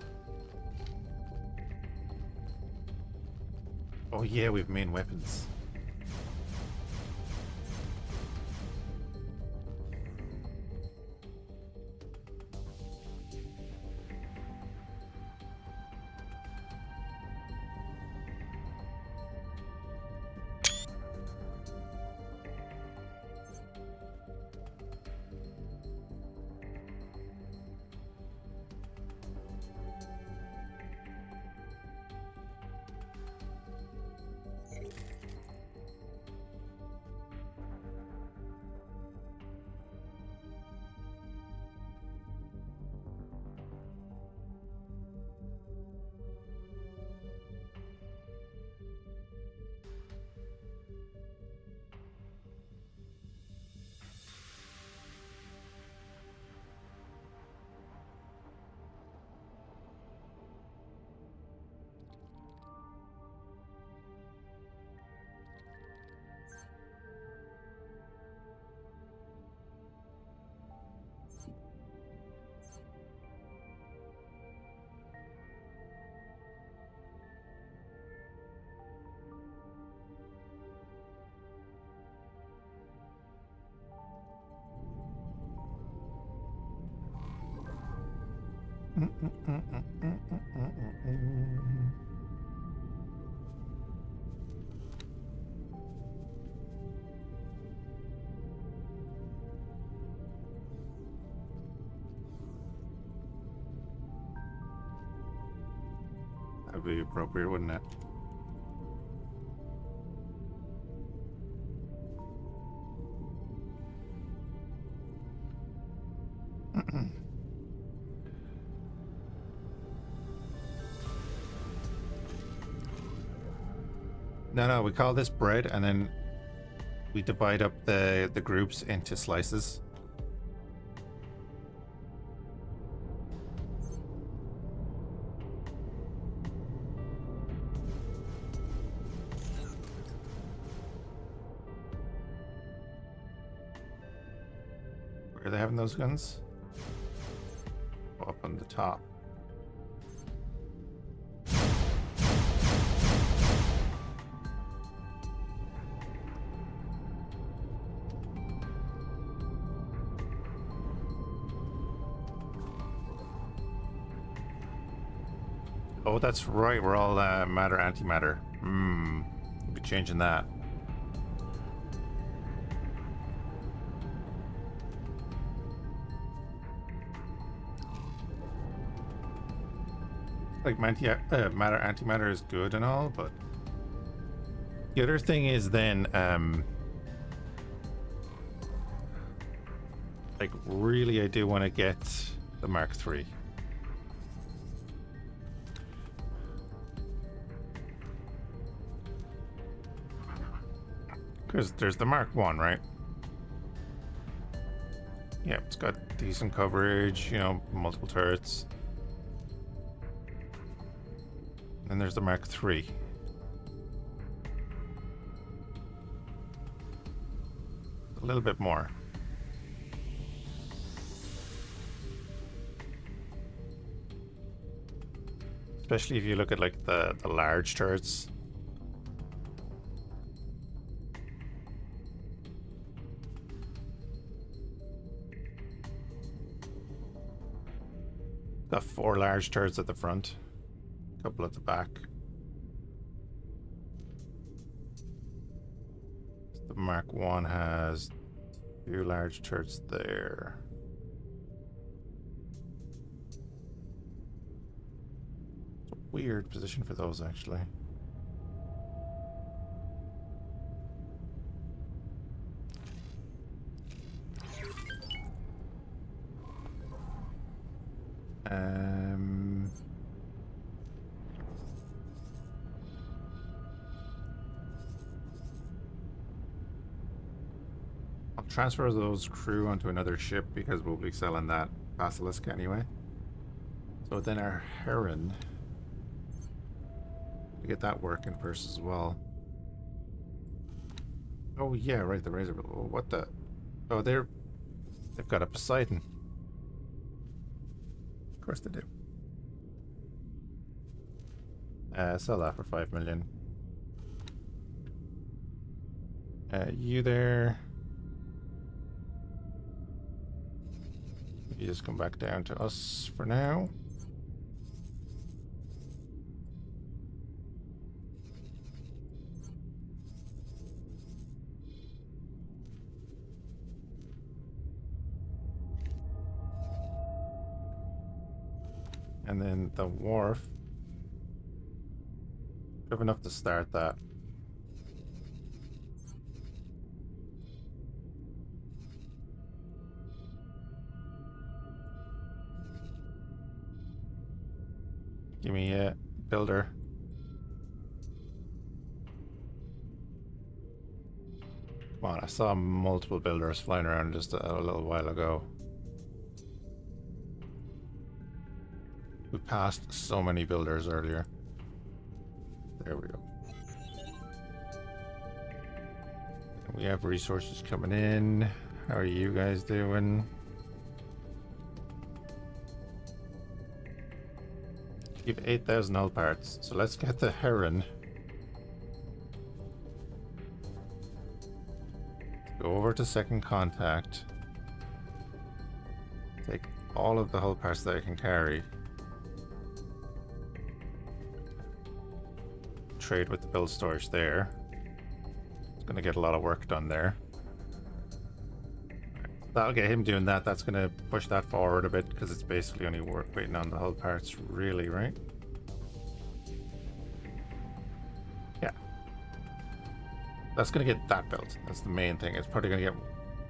Oh yeah, we've main weapons. That'd be appropriate, wouldn't it? No, we call this bread, and then we divide up the groups into slices. Where are they having those guns? Up on the top. Oh, that's right. We're all matter, antimatter. We'll be changing that. Like matter, antimatter is good and all, but the other thing is then, like really, I do want to get the Mark III. Because there's the Mark 1, right? Yeah, it's got decent coverage, you know, multiple turrets. Then there's the Mark III. A little bit more. Especially if you look at like the large turrets. Got 4 large turrets at the front, a couple at the back. The Mark 1 has 2 large turrets there. It's a weird position for those, actually. I'll transfer those crew onto another ship because we'll be selling that Basilisk anyway. So then our Heron, we get that working first as well. Oh yeah, right, the Razor. Oh, what the? Oh, they've got a Poseidon. Of course they do. Sell that for 5 million. You there. You just come back down to us for now. And then the wharf. We have enough to start that. Give me a builder. Come on, I saw multiple builders flying around just a little while ago. We passed so many builders earlier. There we go. We have resources coming in. How are you guys doing? You have 8,000 hull parts, so let's get the Heron. Go over to second contact. Take all of the hull parts that I can carry. Trade with the build storage there. It's gonna get a lot of work done there. That'll get him doing that. That's gonna push that forward a bit because it's basically only waiting on the hull parts, really, right? That's going to get that built. That's the main thing. It's probably going to get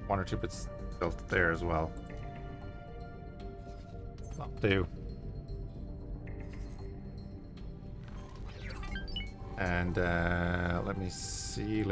1 or 2 bits built there as well. That'll do. And let me see.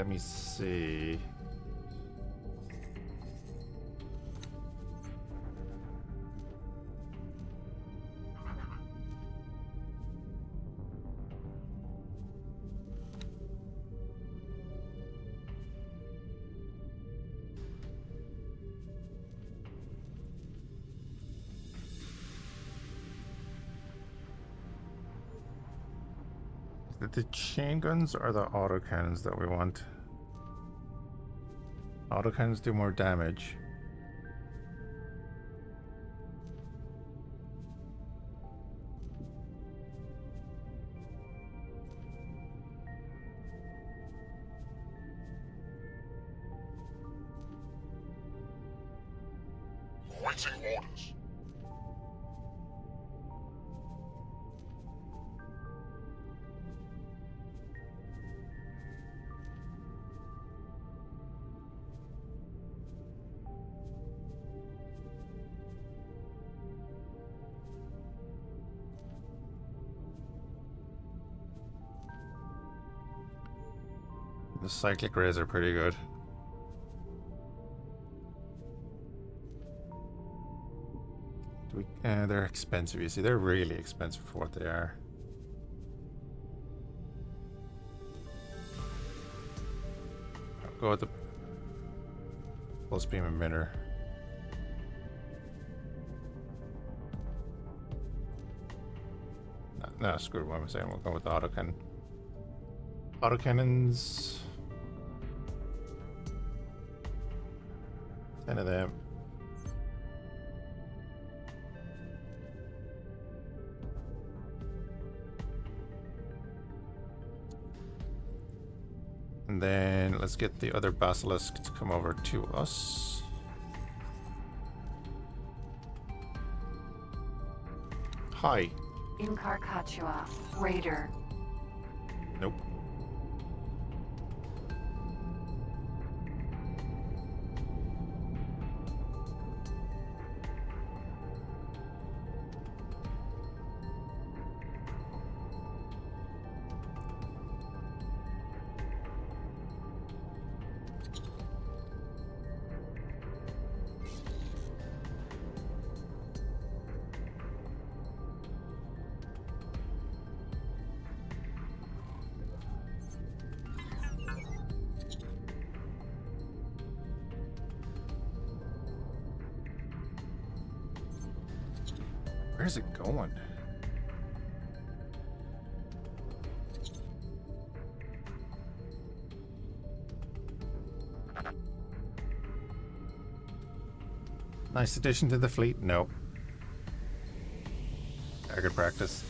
The chain guns or the autocannons that we want? Autocannons do more damage. Awaiting orders. The cyclic rays are pretty good. They're expensive, you see. They're really expensive for what they are. I'll go with the pulse beam emitter. No, screw what I'm saying. We'll go with the autocannon. Autocannons. 10 of them. And then let's get the other basilisk to come over to us. Hi. In Carcachua, Raider. Nope. Where's it going? Nice addition to the fleet? Nope. Target practice.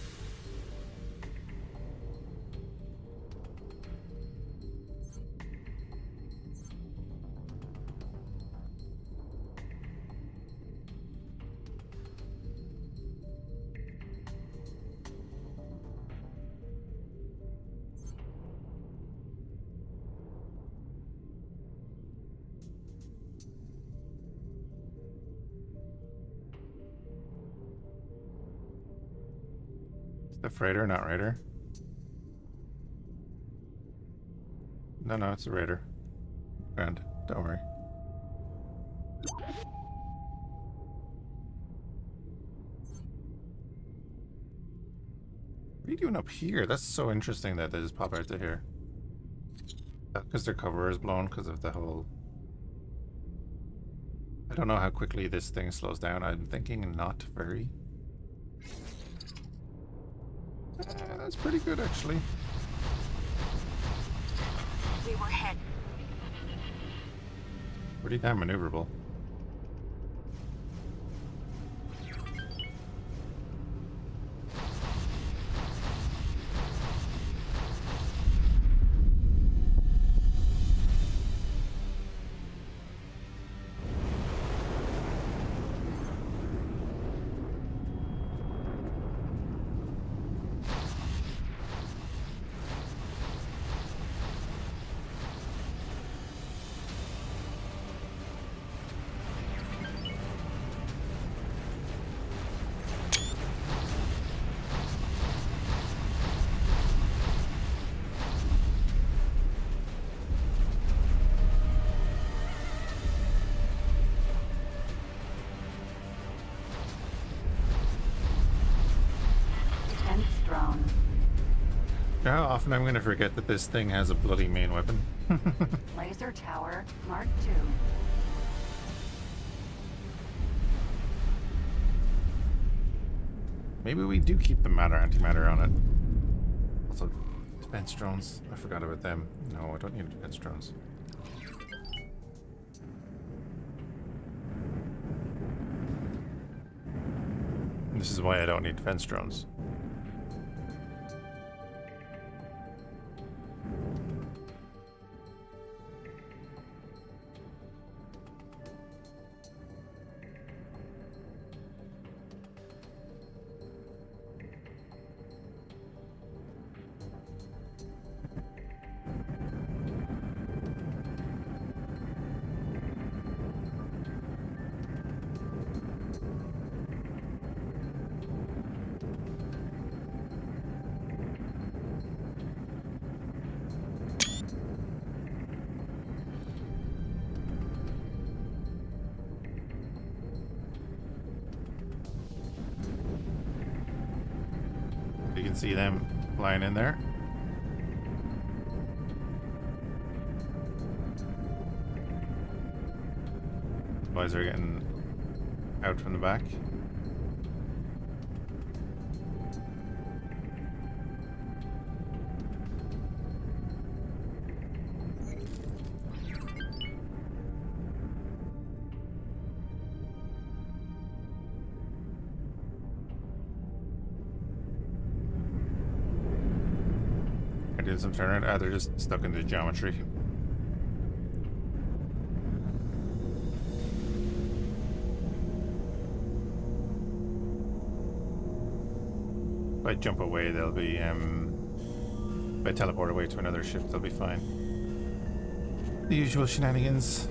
The freighter, not raider. No, it's a raider. Grand, don't worry. What are you doing up here? That's so interesting that they just pop out to here. Because their cover is blown because of the whole... I don't know how quickly this thing slows down. I'm thinking not very. That's pretty good, actually. We were hit. Pretty damn maneuverable. How often I'm going to forget that this thing has a bloody main weapon. Laser Tower Mark II. Maybe we do keep the matter antimatter on it. Also, defense drones. I forgot about them. No, I don't need defense drones. This is why I don't need defense drones. You can see them flying in there. Boys are getting out from the back. Doing some turnaround. Ah, they're just stuck in the geometry. If I jump away, they'll be if I teleport away to another ship, they'll be fine. The usual shenanigans.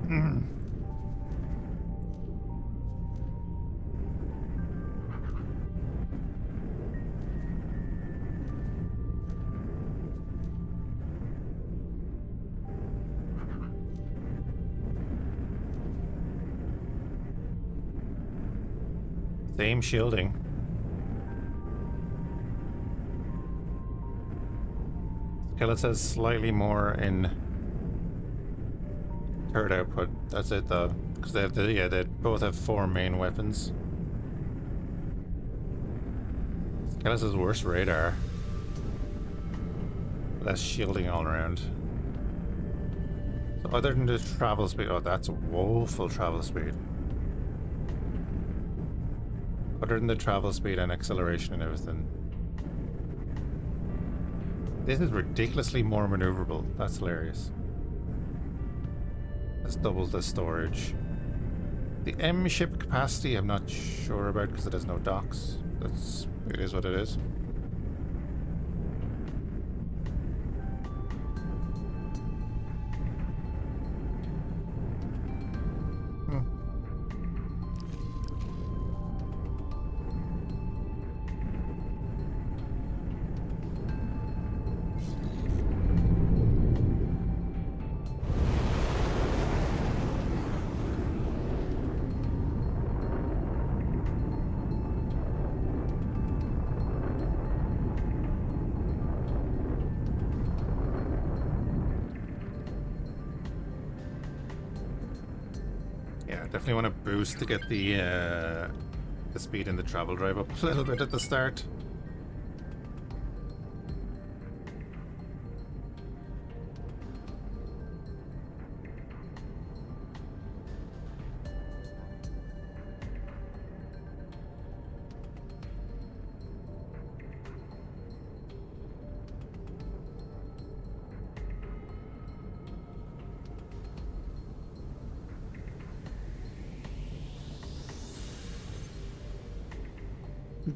Hmm. Same shielding. Skillet says slightly more in turret output. That's it though, because they have they both have 4 main weapons. Skillet says worse radar, less shielding all around. So other than the travel speed, oh, that's a woeful travel speed. Other than the travel speed and acceleration and everything, this is ridiculously more maneuverable. That's hilarious. That's doubles the storage. The M ship capacity I'm not sure about because it has no docks. It is what it is. Definitely want to boost to get the speed and the travel drive up a little bit at the start.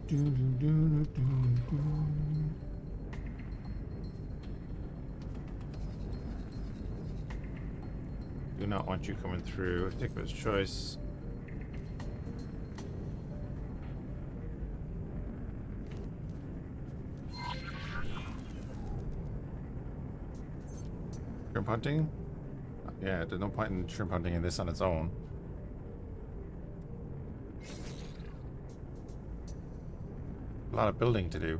Do not want you coming through. Take this choice. Shrimp hunting? Yeah, there's no point in shrimp hunting in this on its own. A lot of building to do.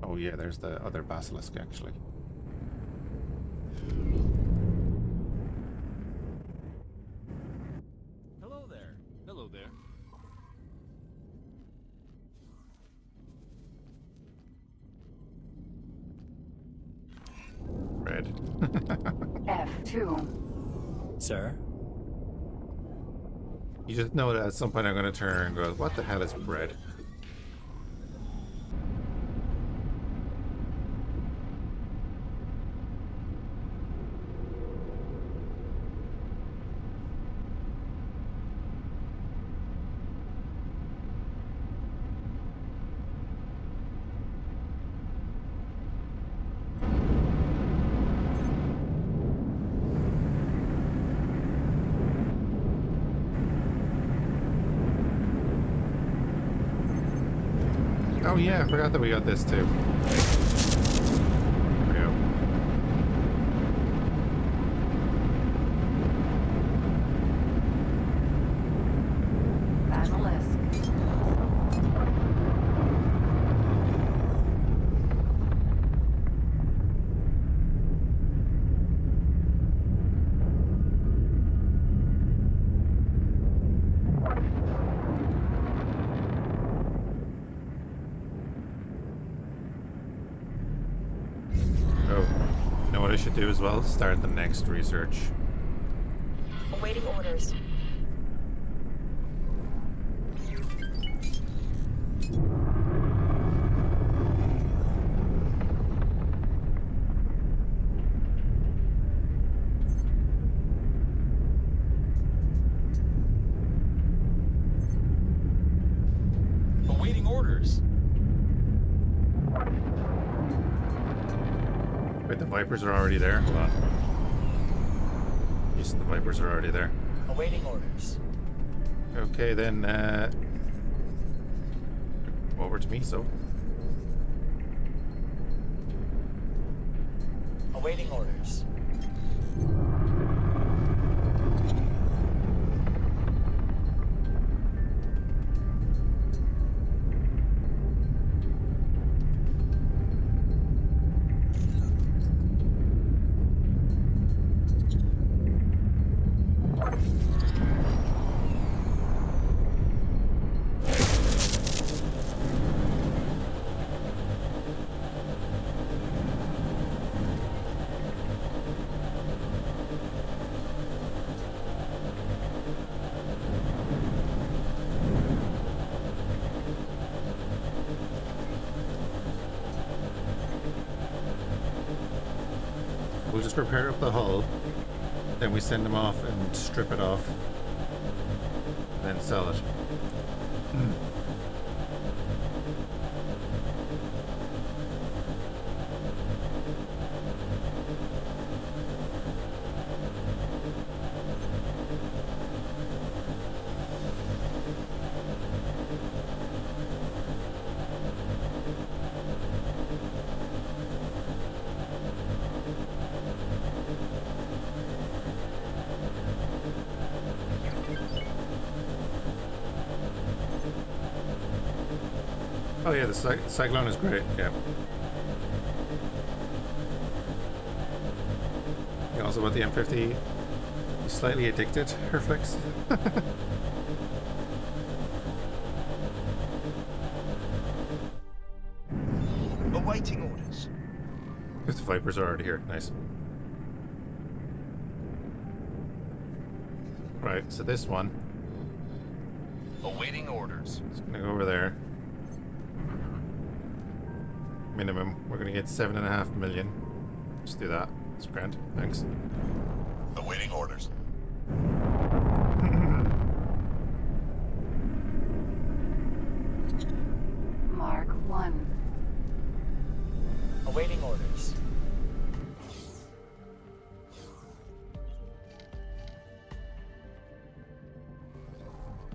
Oh yeah, there's the other basilisk actually. Hello there. Hello there. Red. F2. Sir? You just know that at some point I'm going to turn and go, what the hell is bread? Oh yeah, I forgot that we got this too. There we go. Basilisk. Oh, you know what I should do as well? Start the next research. Awaiting orders. Awaiting orders. Wait, the Vipers are already there? Hold on. Yes, the Vipers are already there. Awaiting orders. Okay, then, over to me, so. Awaiting orders. We'll just repair up the hull, then we send them off and strip it off, then sell it. Oh yeah, the Cyclone is great, yeah. You also about the M50, slightly addicted, Fhiachs. Awaiting orders. Because the Vipers are already here, nice. Right, so this one Awaiting orders. is gonna go over there. Minimum, we're gonna get 7.5 million. Just do that. It's grand. Thanks. Awaiting orders. Mark 1. Awaiting orders.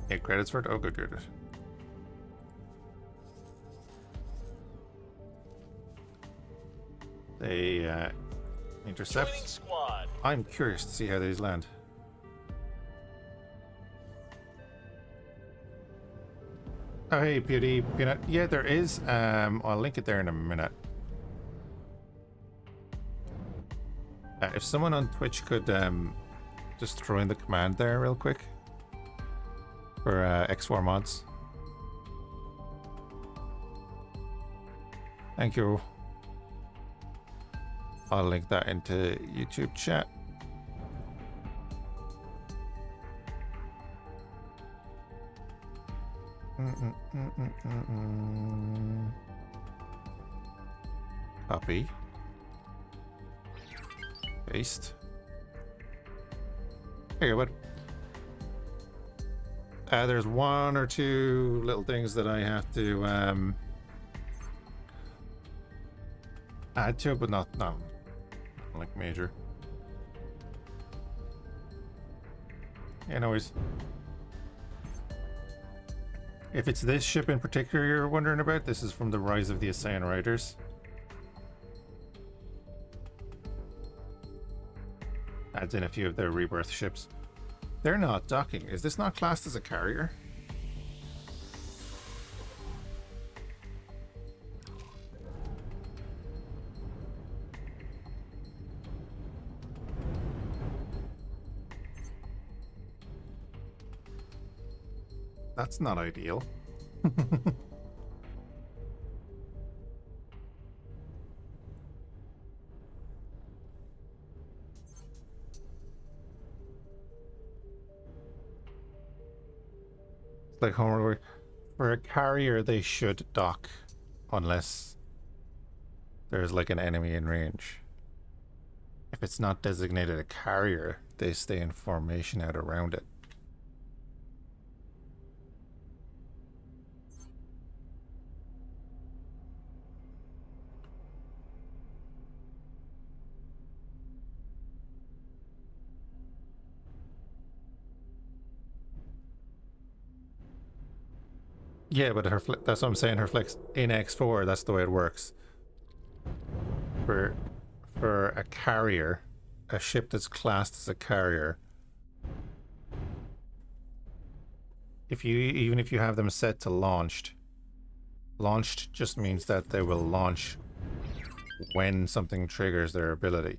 Yeah, credits for it. Oh, good, good, good. They Intercept. Joining squad. I'm curious to see how these land. Oh, hey, Beauty Peanut. Yeah, there is. I'll link it there in a minute. If someone on Twitch could just throw in the command there real quick for X4 mods. Thank you. I'll link that into YouTube chat. Copy. Paste. Here you go, bud. There's one or two little things that I have to add to it, but not like major. Yeah, no worries. If it's this ship in particular you're wondering about, this is from the Rise of the Assayan Riders. Adds in a few of their rebirth ships. They're not docking. Is this not classed as a carrier? That's not ideal. Like homework. For a carrier, they should dock unless there's like an enemy in range. If it's not designated a carrier, they stay in formation out around it. Yeah, but that's what I'm saying. Her flex in X4, that's the way it works. For a carrier, a ship that's classed as a carrier, even if you have them set to launched just means that they will launch when something triggers their ability,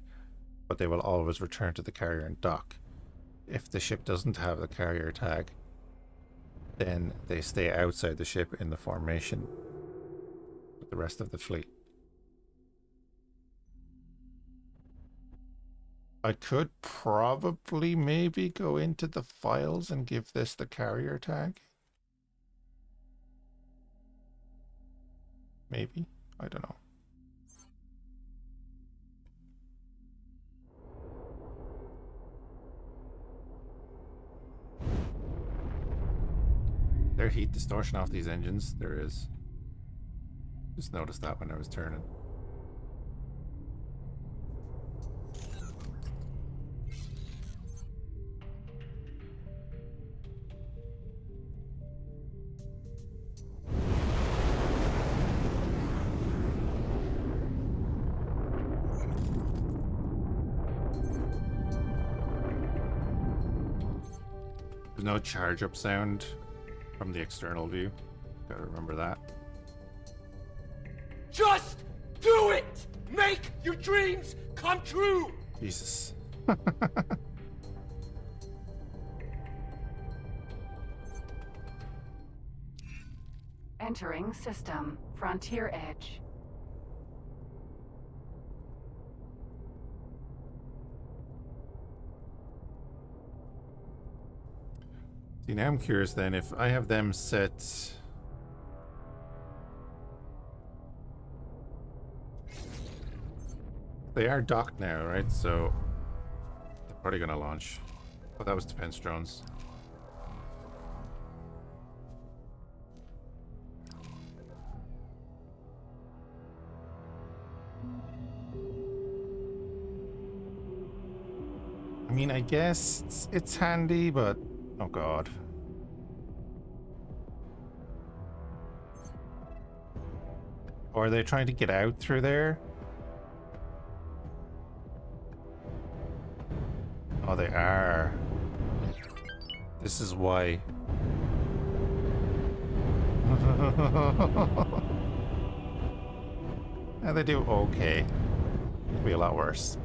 but they will always return to the carrier and dock. If the ship doesn't have the carrier tag, then they stay outside the ship in the formation with the rest of the fleet. I could probably maybe go into the files and give this the carrier tag. Maybe. I don't know. There's heat distortion off these engines. There is. Just noticed that when I was turning. There's no charge up sound from the external view. Gotta remember that. Just do it! Make your dreams come true! Jesus. Entering system. Frontier Edge. See, now I'm curious then if I have them set. They are docked now, right? So they're probably gonna launch. Oh, that was defense drones. I mean, I guess it's handy, but oh god. Or are they trying to get out through there? they are. This is why. And they do okay. It'll be a lot worse.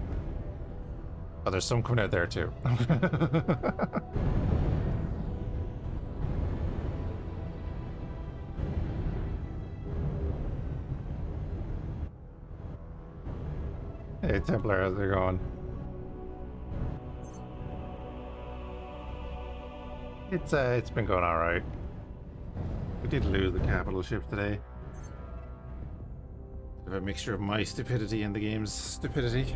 Oh, there's some coming out there too. Hey Templar, how's it going? It's been going alright. We did lose the capital ship today. A mixture of my stupidity and the game's stupidity.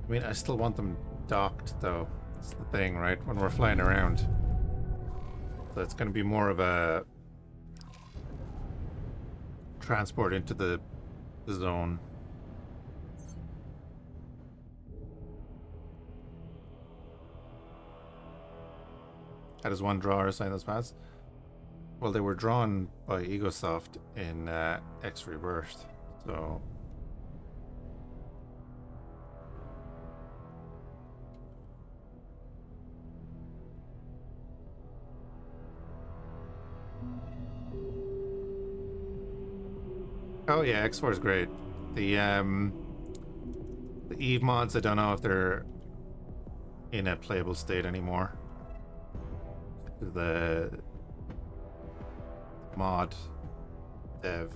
I mean, I still want them docked, though. That's the thing, right? When we're flying around. So it's going to be more of a transport into the zone. How does one draw or assign those paths? Well, they were drawn by Egosoft in X Rebirth, so... Oh yeah, X4 is great. The Eve mods, I don't know if they're in a playable state anymore. The mod dev,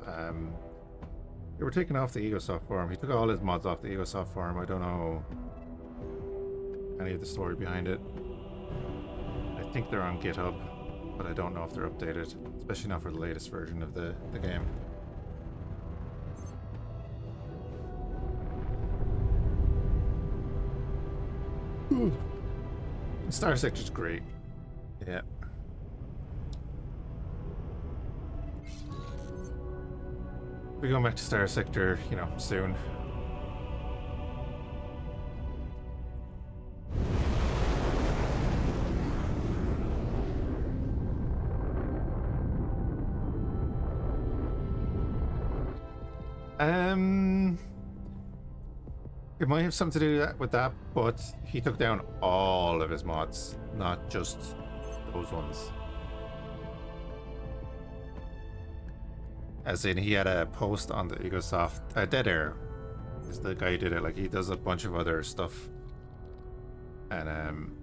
they were taken off the Egosoft forum. He took all his mods off the Egosoft forum. I don't know any of the story behind it. I think they're on GitHub, but I don't know if they're updated, especially not for the latest version of the game. Starsector's great. Yeah. We're going back to Starsector, you know, soon. It might have something to do with that, but he took down all of his mods, not just those ones. As in, he had a post on the Egosoft. Dead Air is the guy who did it. Like, he does a bunch of other stuff, and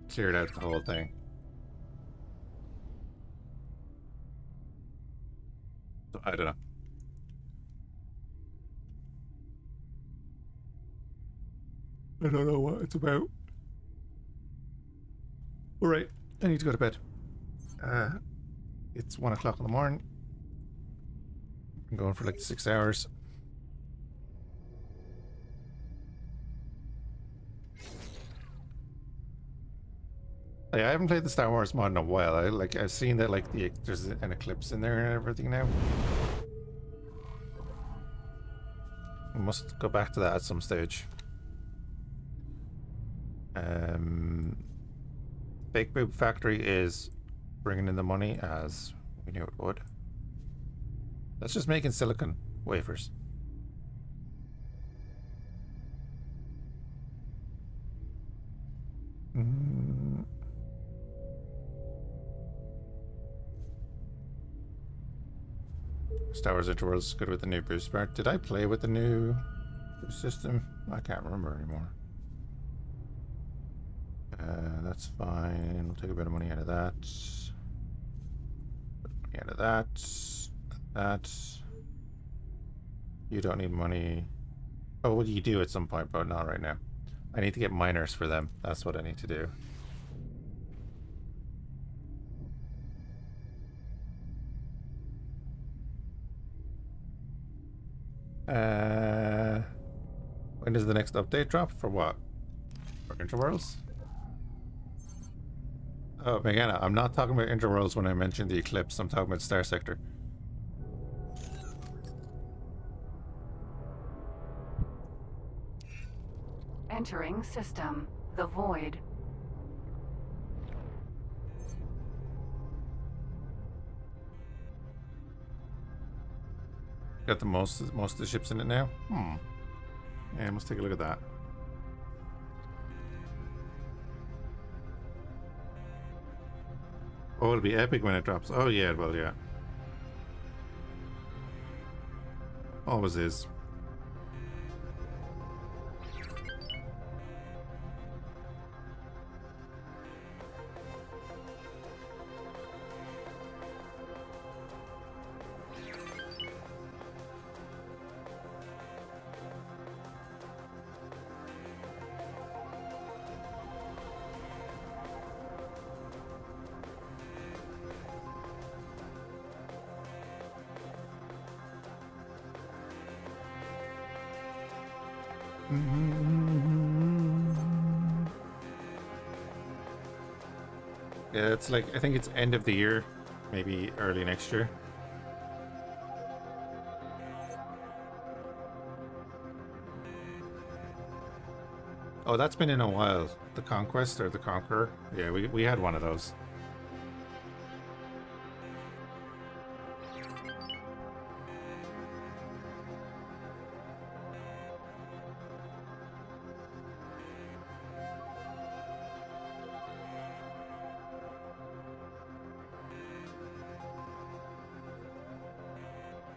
cleared out the whole thing. So, I don't know. I don't know what it's about. Alright, I need to go to bed. It's 1 o'clock in the morning. I'm going for like 6 hours. Like, I haven't played the Star Wars mod in a while. I've seen that like there's an eclipse in there and everything now. We must go back to that at some stage. Fake Boob Factory is bringing in the money as we knew it would. That's just making silicon wafers. Star Wars Interworlds is good with the new boost part. Did I play with the new boost system? I can't remember anymore. That's fine. We'll take a bit of money out of that. Money out of that. That. You don't need money. Oh, well, you do at some point, but not right now. I need to get miners for them. That's what I need to do. When does the next update drop? For what? For Interworlds? Oh, Megan, I'm not talking about Interworlds when I mentioned the eclipse. I'm talking about Starsector. Entering system. The Void. Got the most of the ships in it now. Yeah, let's take a look at that. Oh, it'll be epic when it drops. Oh yeah, well yeah. Always is. Yeah, it's like, I think it's end of the year, maybe early next year. Oh, that's been in a while. The Conquest or the Conqueror? Yeah, we had one of those.